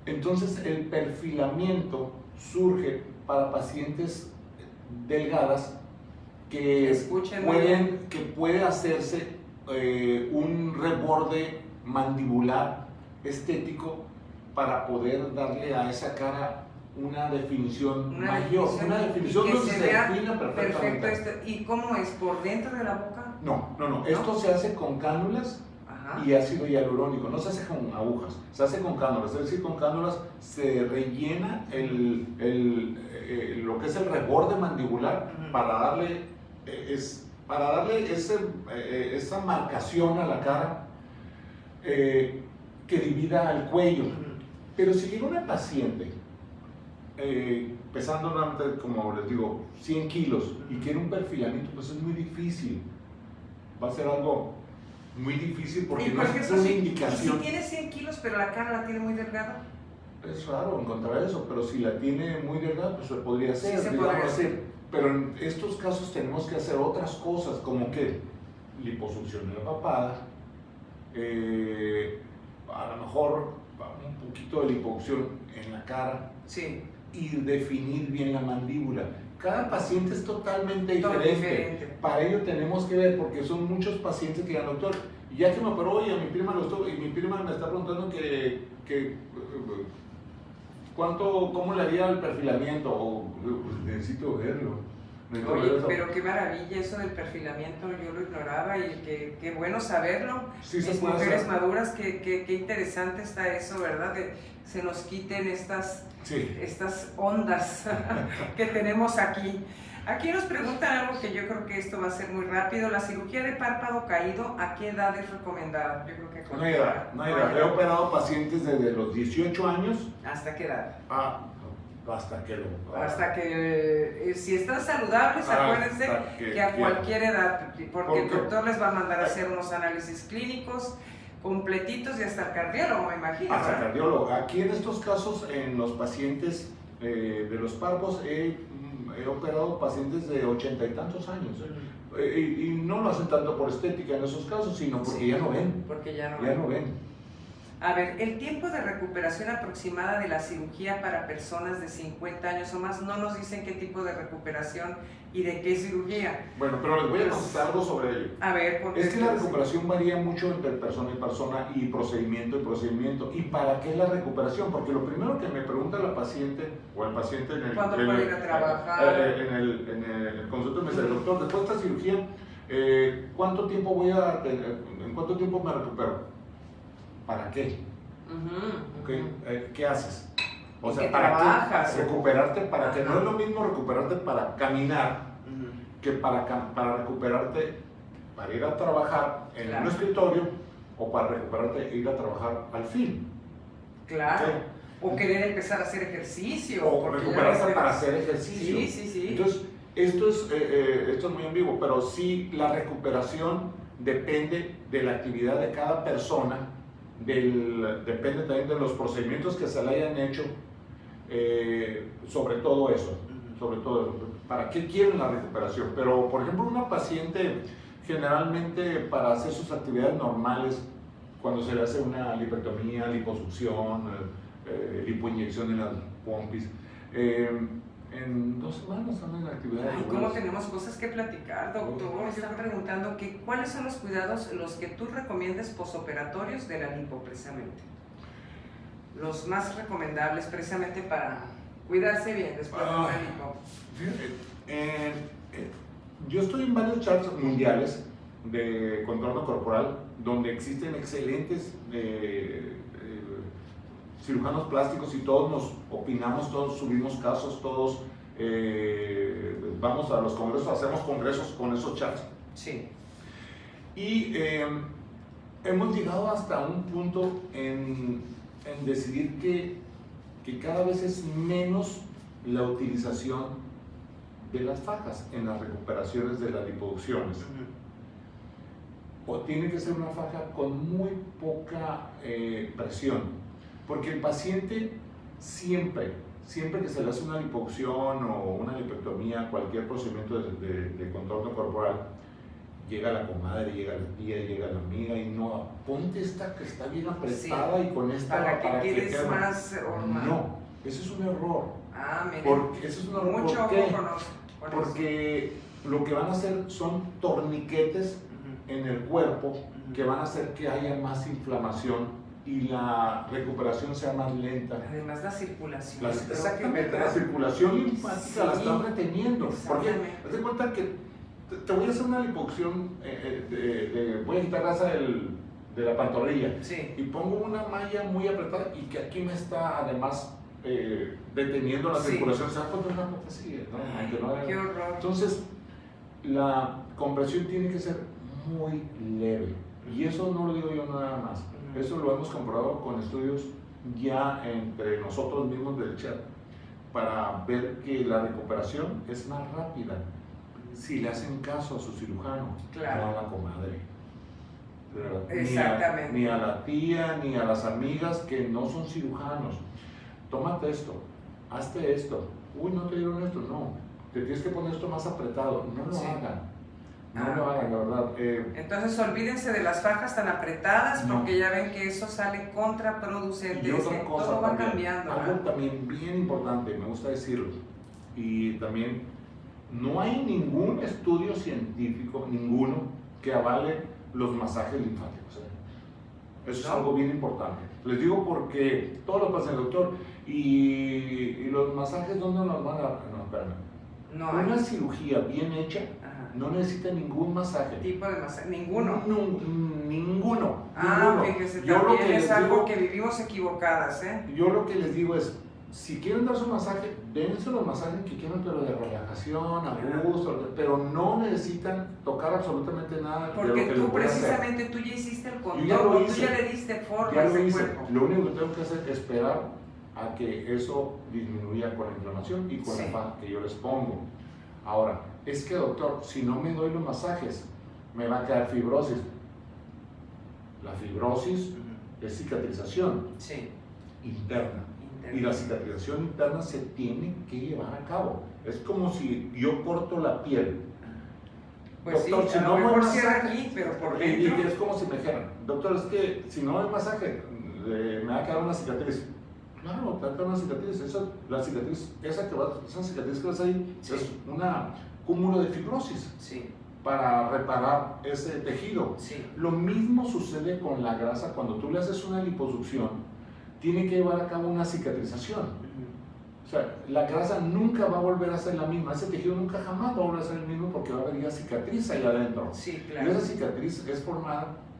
Entonces el perfilamiento surge para pacientes delgadas que puede hacerse un reborde mandibular estético para poder darle a esa cara una definición mayor, una definición donde se defina perfectamente. Perfecto. ¿Y cómo es? ¿Por dentro de la boca? No. Esto se hace con cánulas y ácido hialurónico, no se hace con agujas, se hace con cánulas. Es decir, con cánulas se rellena lo que es el reborde mandibular para darle esa marcación a la cara que divida el cuello. Pero si llega una paciente pesando, como les digo, 100 kilos y quiere un perfilamiento, pues es muy difícil. Va a ser algo muy difícil porque no es una indicación. Si tiene 100 kilos pero la cara la tiene muy delgada. Es raro encontrar eso, pero si la tiene muy delgada, pues se podría hacer. Sí, se podría hacer. Pero en estos casos tenemos que hacer otras cosas, como que liposucción en la papada, a lo mejor un poquito de liposucción en la cara, sí, y definir bien la mandíbula. Cada paciente es totalmente diferente. Para ello tenemos que ver, porque son muchos pacientes que digan, doctor, ya que me operó y a mi prima lo estoy, y mi prima me está preguntando cómo le haría el perfilamiento, o pues, necesito verlo. Oye, pero qué maravilla eso del perfilamiento, yo lo ignoraba y qué bueno saberlo. Sí, Mis mujeres maduras, qué interesante está eso, ¿verdad? Que se nos quiten estas ondas que tenemos aquí. Aquí nos preguntan algo que yo creo que esto va a ser muy rápido. ¿La cirugía de párpado caído a qué edad es recomendada? Yo creo que no hay edad. He operado pacientes desde los 18 años. ¿Hasta qué edad? Hasta que si están saludables, acuérdense que a cualquier edad, porque el doctor les va a mandar a hacer unos análisis clínicos completitos y hasta el cardiólogo, me imagino. Hasta el cardiólogo. Aquí en estos casos, en los pacientes de los párpados, he operado pacientes de 80 y tantos años. Y no lo hacen tanto por estética en esos casos, sino porque ya no ven. Porque ya no ven. A ver, el tiempo de recuperación aproximada de la cirugía para personas de 50 años o más, no nos dicen qué tipo de recuperación y de qué cirugía. Bueno, pero les voy a contestar algo sobre ello. A ver, es que la recuperación varía mucho entre persona y persona y procedimiento y procedimiento. ¿Y para qué es la recuperación? Porque lo primero que me pregunta la paciente o el paciente ¿cuándo puede ir a trabajar? En el consultorio me dice, doctor, después de esta cirugía, ¿en cuánto tiempo me recupero? ¿Para qué? ¿Qué haces? O sea, ¿para trabajas? qué? Recuperarte para que no es lo mismo recuperarte para caminar que para recuperarte para ir a trabajar en un escritorio o para recuperarte e ir a trabajar al fin. Claro. O querer empezar a hacer ejercicio. O recuperarse para hacer ejercicio. Sí. Entonces, esto es muy ambiguo, pero sí la recuperación depende de la actividad de cada persona. Depende también de los procedimientos que se le hayan hecho, sobre todo eso, para qué quieren la recuperación. Pero, por ejemplo, una paciente generalmente para hacer sus actividades normales, cuando se le hace una lipectomía, liposucción, lipoinyección en las pompis, en 2 semanas están en actividades. Ay, ¿cómo tenemos cosas que platicar, doctor? Me están preguntando cuáles son los cuidados los que tú recomiendas posoperatorios de la lipo, precisamente. Los más recomendables, precisamente para cuidarse bien después de una lipo. Yo estoy en varios charts mundiales de contorno corporal donde existen excelentes cirujanos plásticos y todos nos opinamos, todos subimos casos, todos vamos a los congresos, hacemos congresos con esos chats. Sí. Y hemos llegado hasta un punto en decidir que cada vez es menos la utilización de las fajas en las recuperaciones de las liposucciones. O tiene que ser una faja con muy poca presión. Porque el paciente siempre que se le hace una liposucción o una lipectomía, cualquier procedimiento de contorno corporal, llega la comadre, llega la tía, llega la amiga y no, ponte esta que está bien apretada y con esta para que quedes más normal. No, ese es un error. Mire. Porque ese es un error. Mucho ojo con porque lo que van a hacer son torniquetes en el cuerpo que van a hacer que haya más inflamación y la recuperación sea más lenta. Además la circulación. Exactamente, la circulación linfática la están reteniendo. Porque haz de cuenta que te voy a hacer una liposucción, voy a quitar grasa de la pantorrilla y pongo una malla muy apretada y que aquí me está además deteniendo la circulación. ¿Se da cuenta? Una cosa así, ¿no? Qué horror. Entonces, la compresión tiene que ser muy leve y eso no lo digo yo nada más. Eso lo hemos comprobado con estudios ya entre nosotros mismos del chat para ver que la recuperación es más rápida si le hacen caso a su cirujano, claro, no a la comadre. Exactamente. Ni a la tía, ni a las amigas que no son cirujanos. Tómate esto, hazte esto. Uy, no te dieron esto, no. Te tienes que poner esto más apretado. No lo hagan. No lo hagan, la verdad. Entonces olvídense de las fajas tan apretadas porque ya ven que eso sale contraproducente. Y otra cosa todo va también, cambiando. algo también bien importante, me gusta decirlo, y también no hay ningún estudio científico, ninguno, que avale los masajes linfáticos. Eso es algo bien importante. Les digo porque todos los pacientes, doctor, y los masajes, ¿dónde nos van a...? No, espérame. Una cirugía bien hecha no necesita ningún masaje. ¿Tipo de masaje? ¿Ninguno? Ninguno. Fíjese, también es algo que vivimos equivocadas, Yo lo que les digo es, si quieren dar su masaje, dense los masajes que quieran, pero de relajación, a gusto, pero no necesitan tocar absolutamente nada. Porque de lo que tú precisamente, tú ya hiciste el contorno, tú ya le diste forma a ese cuerpo. Lo único que tengo que hacer es esperar a que eso disminuya con la inflamación y con la faja que yo les pongo. Ahora, es que doctor, si no me doy los masajes, me va a quedar fibrosis. La fibrosis es cicatrización interna. Y la cicatrización interna se tiene que llevar a cabo. Es como si yo corto la piel. Pues doctor, sí, si no mejor masaje, aquí, pero por dentro. Y es como si me dijeran, doctor, es que si no hay masaje, me va a quedar una cicatriz. Claro, te va a quedar una cicatriz. La cicatriz, esa cicatriz que ves ahí, es un cúmulo de fibrosis. Para reparar ese tejido. Lo mismo sucede con la grasa. Cuando tú le haces una liposucción, tiene que llevar a cabo una cicatrización. O sea, la grasa nunca va a volver a ser la misma. Ese tejido nunca jamás va a volver a ser el mismo porque va a haber ya cicatriz ahí adentro. Claro. Y esa cicatriz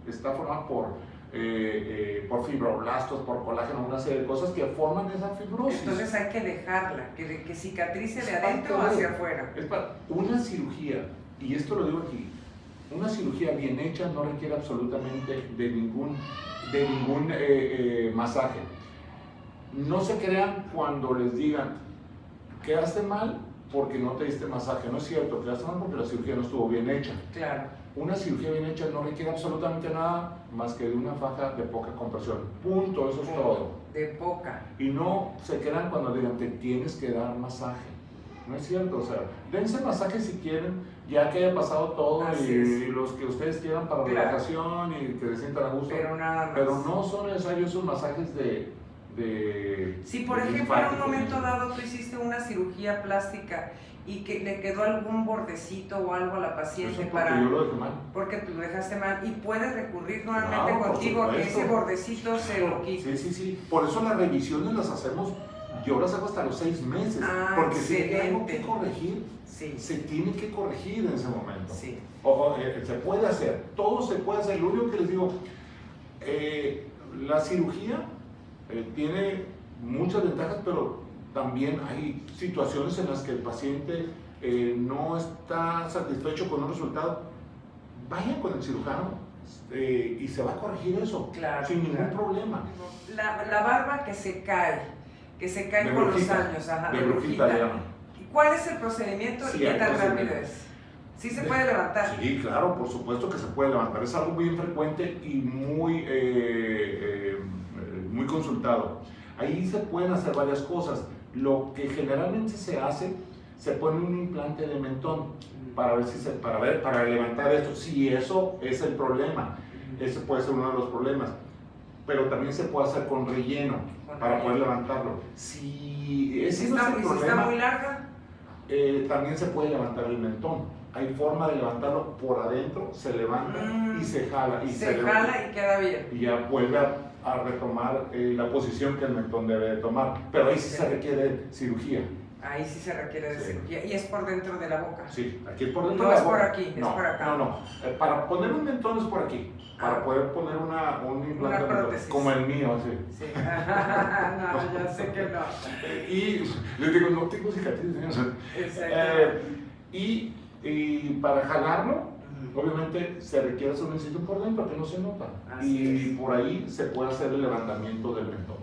está formada por fibroblastos, por colágeno, una serie de cosas que forman esa fibrosis. Entonces hay que dejarla, que cicatrice de adentro hacia afuera. Es para una cirugía, y esto lo digo aquí, una cirugía bien hecha no requiere absolutamente de ningún masaje. No se crean cuando les digan, quedaste mal porque no te diste masaje. No es cierto, quedaste mal porque la cirugía no estuvo bien hecha. Claro. Una cirugía bien hecha no requiere absolutamente nada más que de una faja de poca compresión. Punto, eso es todo. De poca. Y no se quedan cuando digan, te tienes que dar masaje. No es cierto, o sea, dense masaje si quieren, ya que haya pasado todo y los que ustedes quieran para relajación y que se sientan a gusto. Pero nada más. Pero no son necesarios esos masajes si por ejemplo en un momento dado tú hiciste una cirugía plástica y que le quedó algún bordecito o algo a la paciente yo lo dejé mal. Porque tú lo dejaste mal y puedes recurrir nuevamente contigo a que ese bordecito se lo quite. Sí. Por eso las revisiones las hacemos, yo las hago hasta los 6 meses. Porque si hay algo que corregir, se tiene que corregir en ese momento. Ojo, se puede hacer, todo se puede hacer. Lo único que les digo, la cirugía tiene muchas ventajas, pero también hay situaciones en las que el paciente no está satisfecho con un resultado. Vaya con el cirujano y se va a corregir eso sin ningún problema. La barba que se cae con los años. De brujita le llaman. ¿Cuál es el procedimiento y qué tan rápido es? ¿Sí se puede levantar? Sí, claro, por supuesto que se puede levantar. Es algo muy infrecuente y muy consultado. Ahí se pueden hacer varias cosas. Lo que generalmente se hace, se pone un implante de mentón para levantar esto. Si eso es el problema, ese puede ser uno de los problemas. Pero también se puede hacer con relleno para poder levantarlo. Si está muy larga, también se puede levantar el mentón. Hay forma de levantarlo por adentro, se levanta y se jala. Se jala y queda bien. Y ya vuelve a retomar la posición que el mentón debe de tomar. Pero ahí sí se requiere cirugía. Ahí sí se requiere de cirugía. ¿Y es por dentro de la boca? Sí, aquí es por dentro de la boca. boca. No es por aquí, es por acá. No. Para poner un mentón es por aquí. Para poder poner un implante como el mío, sí. No, ya sé que no. Y les digo, no tengo cicatrices. Y para jalarlo, obviamente se requiere hacer un incisión por dentro que no se nota. Por ahí se puede hacer el levantamiento del mentón.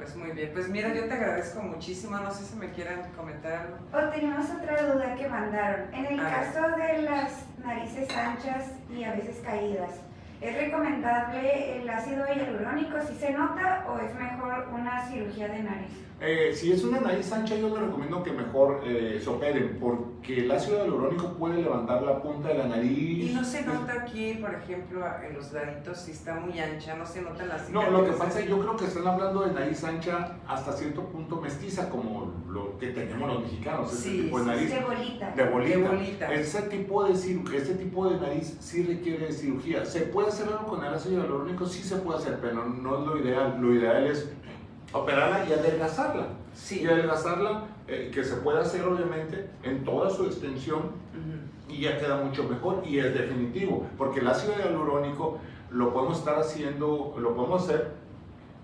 Pues muy bien, pues mira, yo te agradezco muchísimo, no sé si me quieran comentar algo. O tenemos otra duda que mandaron. En el caso de las narices anchas y a veces caídas, ¿es recomendable el ácido hialurónico si se nota o es mejor una cirugía de nariz? Si es una nariz ancha, yo le recomiendo que mejor se operen, porque el ácido hialurónico puede levantar la punta de la nariz. Y no se nota aquí, por ejemplo, en los laditos, si está muy ancha, no se nota la cicatriz. No, lo que pasa es que yo creo que están hablando de nariz ancha hasta cierto punto mestiza, como lo que tenemos los mexicanos, ese tipo de nariz. De bolita. De bolita. De bolita. Ese tipo de nariz sí requiere de cirugía. ¿Se puede hacer algo con el ácido hialurónico? Sí se puede hacer, pero no es lo ideal. Lo ideal es operarla y adelgazarla. Sí. Y adelgazarla, que se puede hacer obviamente en toda su extensión, y ya queda mucho mejor y es definitivo, porque el ácido hialurónico lo podemos estar haciendo, lo podemos hacer,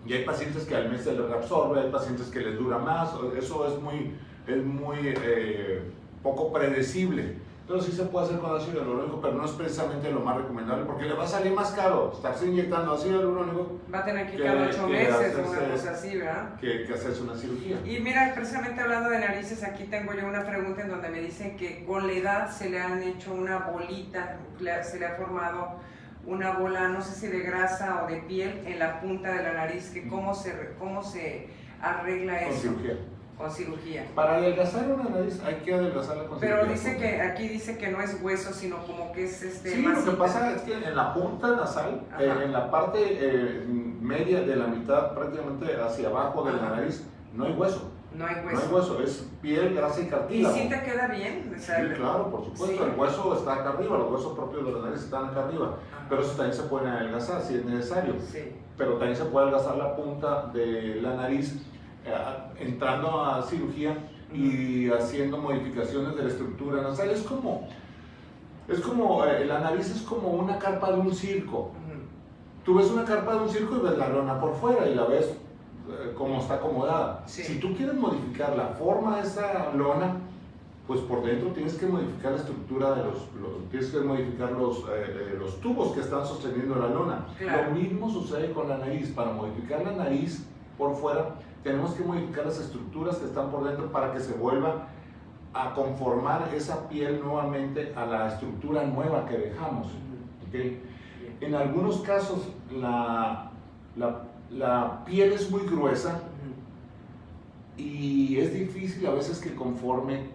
y hay pacientes que al mes se les reabsorbe, hay pacientes que les dura más, eso es muy poco predecible. Pero sí se puede hacer con ácido hialurónico, pero no es precisamente lo más recomendable, porque le va a salir más caro estarse inyectando ácido hialurónico. Va a tener que cada 8 meses o una cosa así, ¿verdad? Que hacerse una cirugía. Y mira, precisamente hablando de narices, aquí tengo yo una pregunta en donde me dicen que con la edad se le han hecho una bolita, se le ha formado una bola, no sé si de grasa o de piel en la punta de la nariz, que cómo se arregla eso. Con cirugía. Con cirugía. Para adelgazar una nariz hay que adelgazarla con cirugía. Pero dice que aquí dice que no es hueso, sino como que es Sí, masita. lo que pasa es que en la punta nasal, en la parte media de la mitad, prácticamente hacia abajo de la nariz, no hay hueso. No hay hueso. No hay hueso, es piel, grasa y cartílago. ¿Y si te queda bien? O sea, sí, claro, por supuesto. Sí. El hueso está acá arriba, los huesos propios de la nariz están acá arriba. Pero eso también se pueden adelgazar si es necesario. Sí. Pero también se puede adelgazar la punta de la nariz entrando a cirugía y haciendo modificaciones de la estructura nasal. Es como la nariz es como una carpa de un circo. Tú ves una carpa de un circo y ves la lona por fuera y la ves como está acomodada. Sí. Si tú quieres modificar la forma de esa lona, pues por dentro tienes que modificar la estructura de tienes que modificar los tubos que están sosteniendo la lona. Claro. Lo mismo sucede con la nariz. Para modificar la nariz por fuera, tenemos que modificar las estructuras que están por dentro para que se vuelva a conformar esa piel nuevamente a la estructura nueva que dejamos. ¿Okay? En algunos casos la piel es muy gruesa y es difícil a veces que conforme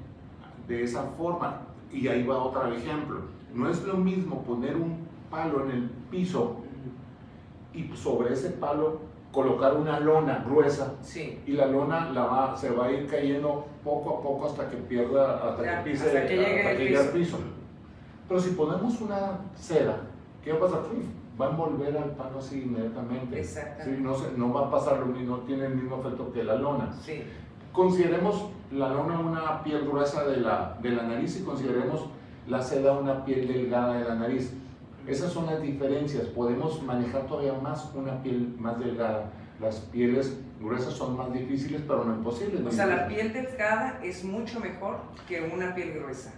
de esa forma. Y ahí va otro ejemplo. No es lo mismo poner un palo en el piso y sobre ese palo colocar una lona gruesa, sí. Y la lona se va a ir cayendo poco a poco hasta que pierda, hasta que llegue al piso. Pero si ponemos una seda, ¿qué va a pasar? Va a envolver al palo así inmediatamente. Exactamente. Sí, no va a pasar lo mismo, no tiene el mismo efecto que la lona. Sí. Consideremos la lona una piel gruesa de la nariz y consideremos la seda una piel delgada de la nariz. Esas son las diferencias. Podemos manejar todavía más una piel más delgada. Las pieles gruesas son más difíciles, pero no imposibles. O sea, la piel delgada es mucho mejor que una piel gruesa.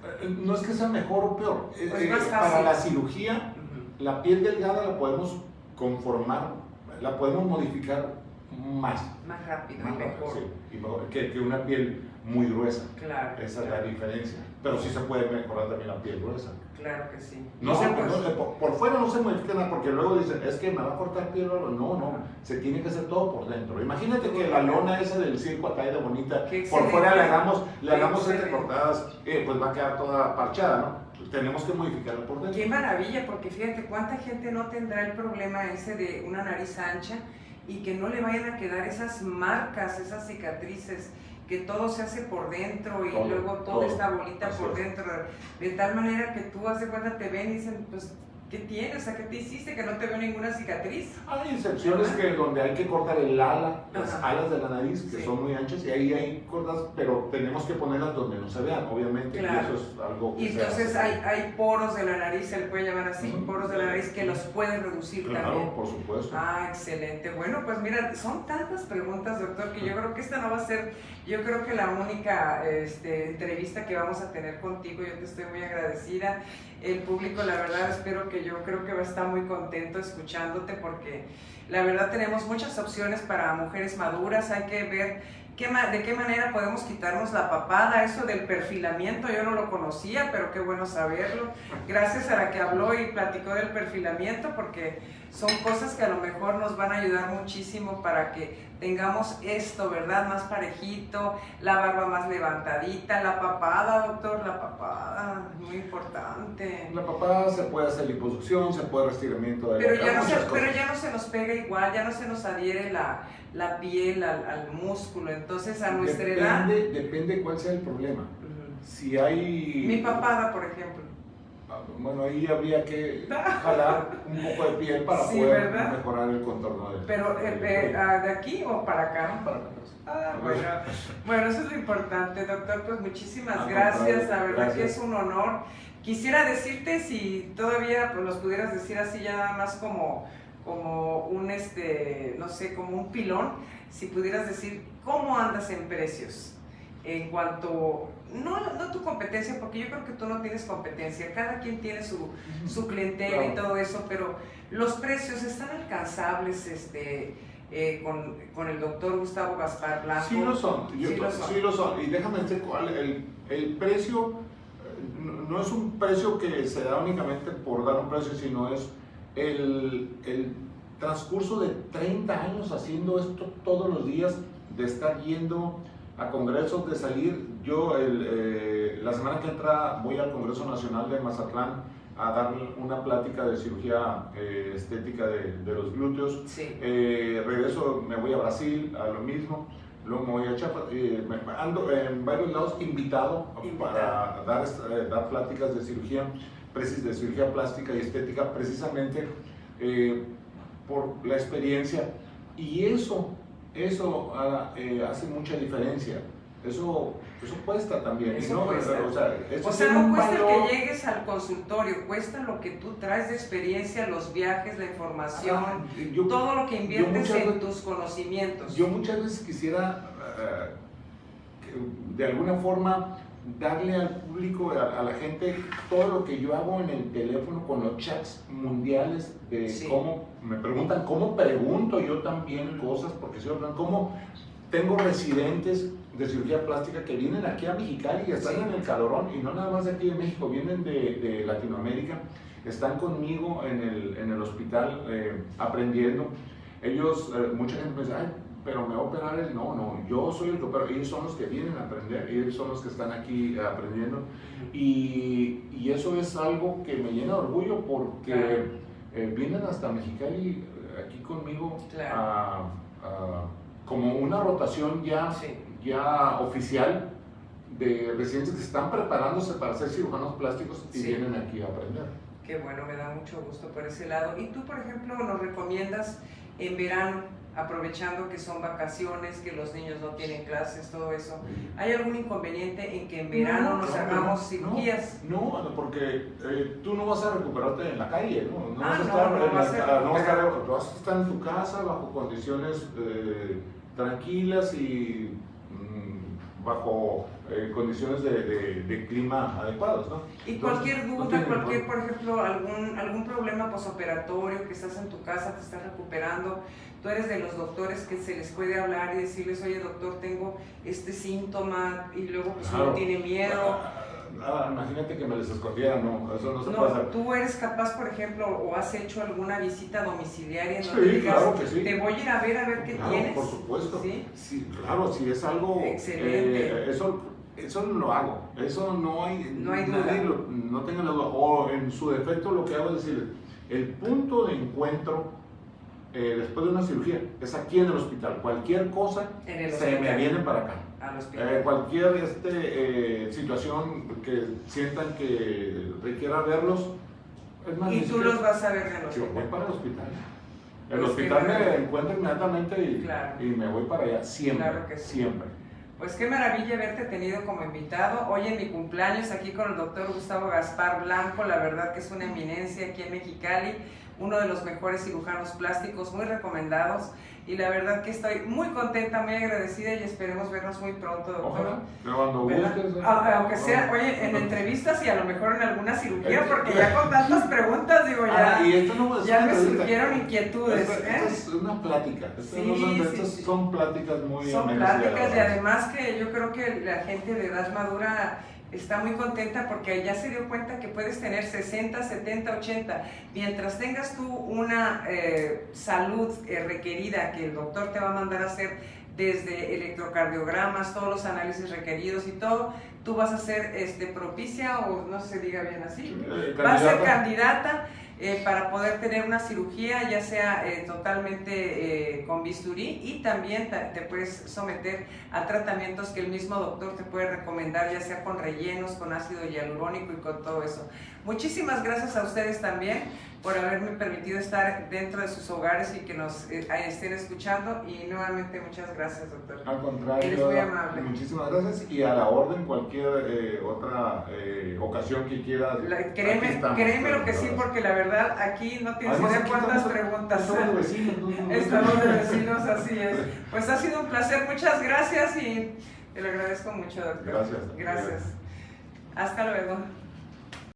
No es que sea mejor o peor. Pues más fácil. Para la cirugía, la piel delgada la podemos conformar, la podemos modificar más rápido y mejor. Sí, y mejor que una piel muy gruesa. Claro. Esa es la diferencia. Pero sí se puede mejorar también la piel gruesa. Claro que sí. No, por fuera no se modifica nada, porque luego dicen, es que me va a cortar piel o algo. No, se tiene que hacer todo por dentro. Imagínate que la lona esa del circo acá de bonita, por fuera le hagamos entrecortadas, pues va a quedar toda parchada, ¿no? Pues tenemos que modificarla por dentro. Qué maravilla, porque fíjate cuánta gente no tendrá el problema ese de una nariz ancha y que no le vayan a quedar esas marcas, esas cicatrices, que todo se hace por dentro y luego toda esta bolita por dentro, de tal manera que tú hace cuenta te ven y dicen, pues, ¿qué tienes? O sea, ¿qué te hiciste? Que no te veo ninguna cicatriz. Hay excepciones que donde hay que cortar el ala, las alas de la nariz, que son muy anchas, y ahí hay cortas, pero tenemos que ponerlas donde no se vean, obviamente, claro. Y eso es algo que y entonces hay poros de la nariz, se le puede llamar así, poros de la nariz que los pueden reducir también. Claro, por supuesto. Ah, excelente. Bueno, pues mira, son tantas preguntas, doctor, que yo creo que esta no va a ser, yo creo que la única entrevista que vamos a tener contigo. Yo te estoy muy agradecida. El público, la verdad, espero que que yo creo que va a estar muy contento escuchándote, porque la verdad tenemos muchas opciones para mujeres maduras. Hay que ver de qué manera podemos quitarnos la papada. Eso del perfilamiento yo no lo conocía, pero qué bueno saberlo. Gracias a la que habló y platicó del perfilamiento, porque son cosas que a lo mejor nos van a ayudar muchísimo para que tengamos esto, ¿verdad? Más parejito, la barba más levantadita, la papada, doctor, la papada, muy importante. La papada se puede hacer liposucción, se puede estiramiento de pero ya no se nos pega igual, ya no se nos adhiere la piel al músculo. Entonces a nuestra edad... Depende cuál sea el problema. Si hay... Mi papada, por ejemplo. Bueno, ahí habría que jalar un poco de piel para sí, poder ¿verdad? mejorar el contorno del... Pero, ¿de aquí o para acá? Para acá. Bueno, eso es lo importante, doctor. Pues muchísimas gracias, la verdad gracias. Que es un honor. Quisiera decirte, si todavía pues, los pudieras decir así ya nada más como un, no sé, como un pilón, si pudieras decir cómo andas en precios, en cuanto, no tu competencia, porque yo creo que tú no tienes competencia, cada quien tiene su clientela claro. Y todo eso, pero los precios están alcanzables, con el doctor Gustavo Gaspar Blanco. Sí lo son, sí lo son. Y déjame decir cuál, el precio no es un precio que se da únicamente por dar un precio, sino es el transcurso de 30 años haciendo esto todos los días, de estar yendo a congresos, de salir. Yo la semana que entra voy al Congreso Nacional de Mazatlán a dar una plática de cirugía estética de los glúteos. Sí. Regreso, me voy a Brasil a lo mismo, luego me voy a Chiapas, ando en varios lados invitado. Para dar pláticas de cirugía plástica y estética, precisamente por la experiencia, y eso hace mucha diferencia. Eso cuesta también. Eso no, cuesta. O sea, no cuesta el que llegues al consultorio, cuesta lo que tú traes de experiencia, los viajes, la información, todo lo que inviertes en tus conocimientos. Yo muchas veces quisiera, de alguna forma, darle al público, a la gente, todo lo que yo hago en el teléfono con los chats mundiales de sí. Cómo me preguntan, cómo pregunto yo también cosas, porque si cómo tengo residentes de cirugía plástica que vienen aquí a Mexicali y están sí. En el calorón, y no nada más de aquí de México, vienen de Latinoamérica, están conmigo en el hospital aprendiendo. Ellos, mucha gente me dice, ay, pero me va a operar él. No, yo soy el que opera. Ellos son los que vienen a aprender, ellos son los que están aquí aprendiendo, y eso es algo que me llena de orgullo, porque vienen hasta Mexicali aquí conmigo claro. Como una rotación ya oficial de residentes que están preparándose para ser cirujanos plásticos y vienen aquí a aprender. Qué bueno, me da mucho gusto por ese lado. Y tú, por ejemplo, nos recomiendas en verano, aprovechando que son vacaciones, que los niños no tienen clases, todo eso, ¿hay algún inconveniente en que en verano nos hagamos cirugías? No, porque tú no vas a recuperarte en la calle, ¿no? Vas a estar en tu casa bajo condiciones tranquilas y bajo condiciones de clima adecuados, ¿no? Y cualquier duda, por ejemplo, algún problema posoperatorio, que estás en tu casa, te estás recuperando, tú eres de los doctores que se les puede hablar y decirles, oye doctor, tengo este síntoma, y luego pues claro. Uno tiene miedo. Imagínate que me les escondiera, no, eso no se puede hacer. ¿Tú eres capaz, por ejemplo, o has hecho alguna visita domiciliaria en donde sí, digas, claro que sí. te voy a ir a ver qué claro, tienes? Por supuesto. ¿Sí? Claro, si es algo... Excelente. Eso lo hago, eso no hay duda. No tenga la duda, o en su defecto lo que hago es decir, el punto de encuentro después de una cirugía es aquí en el hospital. Cualquier cosa se me viene para acá. Cualquier situación que sientan que requiera verlos, es más. Y tú los vas a ver en el hospital. Yo voy para el hospital. El pues hospital me encuentra inmediatamente claro. Y me voy para allá siempre. Claro que sí. Siempre. Pues qué maravilla haberte tenido como invitado hoy en mi cumpleaños aquí con el doctor Gustavo Gaspar Blanco. La verdad que es una eminencia aquí en Mexicali, uno de los mejores cirujanos plásticos, muy recomendados. y la verdad que estoy muy contenta, muy agradecida y esperemos vernos muy pronto, doctor. Ojalá, pero cuando ¿Verdad? gustes. Aunque sea, oye, en entrevistas y a lo mejor en alguna cirugía, porque ya con tantas preguntas, digo, ya, y esto no es ya una me entrevista. surgieron inquietudes. Esto es una plática. Estas son pláticas muy Son amenas pláticas y agradables. además que yo creo que la gente de edad madura está muy contenta porque ya se dio cuenta que puedes tener 60, 70, 80. Mientras tengas tú una salud requerida que el doctor te va a mandar a hacer desde electrocardiogramas, todos los análisis requeridos y todo, tú vas a ser propicia, o no se diga bien así, vas a ser candidata para poder tener una cirugía, ya sea totalmente con bisturí, y también te puedes someter a tratamientos que el mismo doctor te puede recomendar, ya sea con rellenos, con ácido hialurónico y con todo eso. Muchísimas gracias a ustedes también por haberme permitido estar dentro de sus hogares y que nos estén escuchando, y nuevamente muchas gracias, doctor. Al contrario, Eres muy amable. Muchísimas gracias, y a la orden cualquier otra ocasión que quieras. Créeme lo que sí, porque la verdad aquí no tienes Además, idea aquí cuántas preguntas. Estamos de vecinos. Estamos de vecinos, así es. Pues ha sido un placer, muchas gracias y te lo agradezco mucho, doctor. Gracias. Gracias. Hasta luego.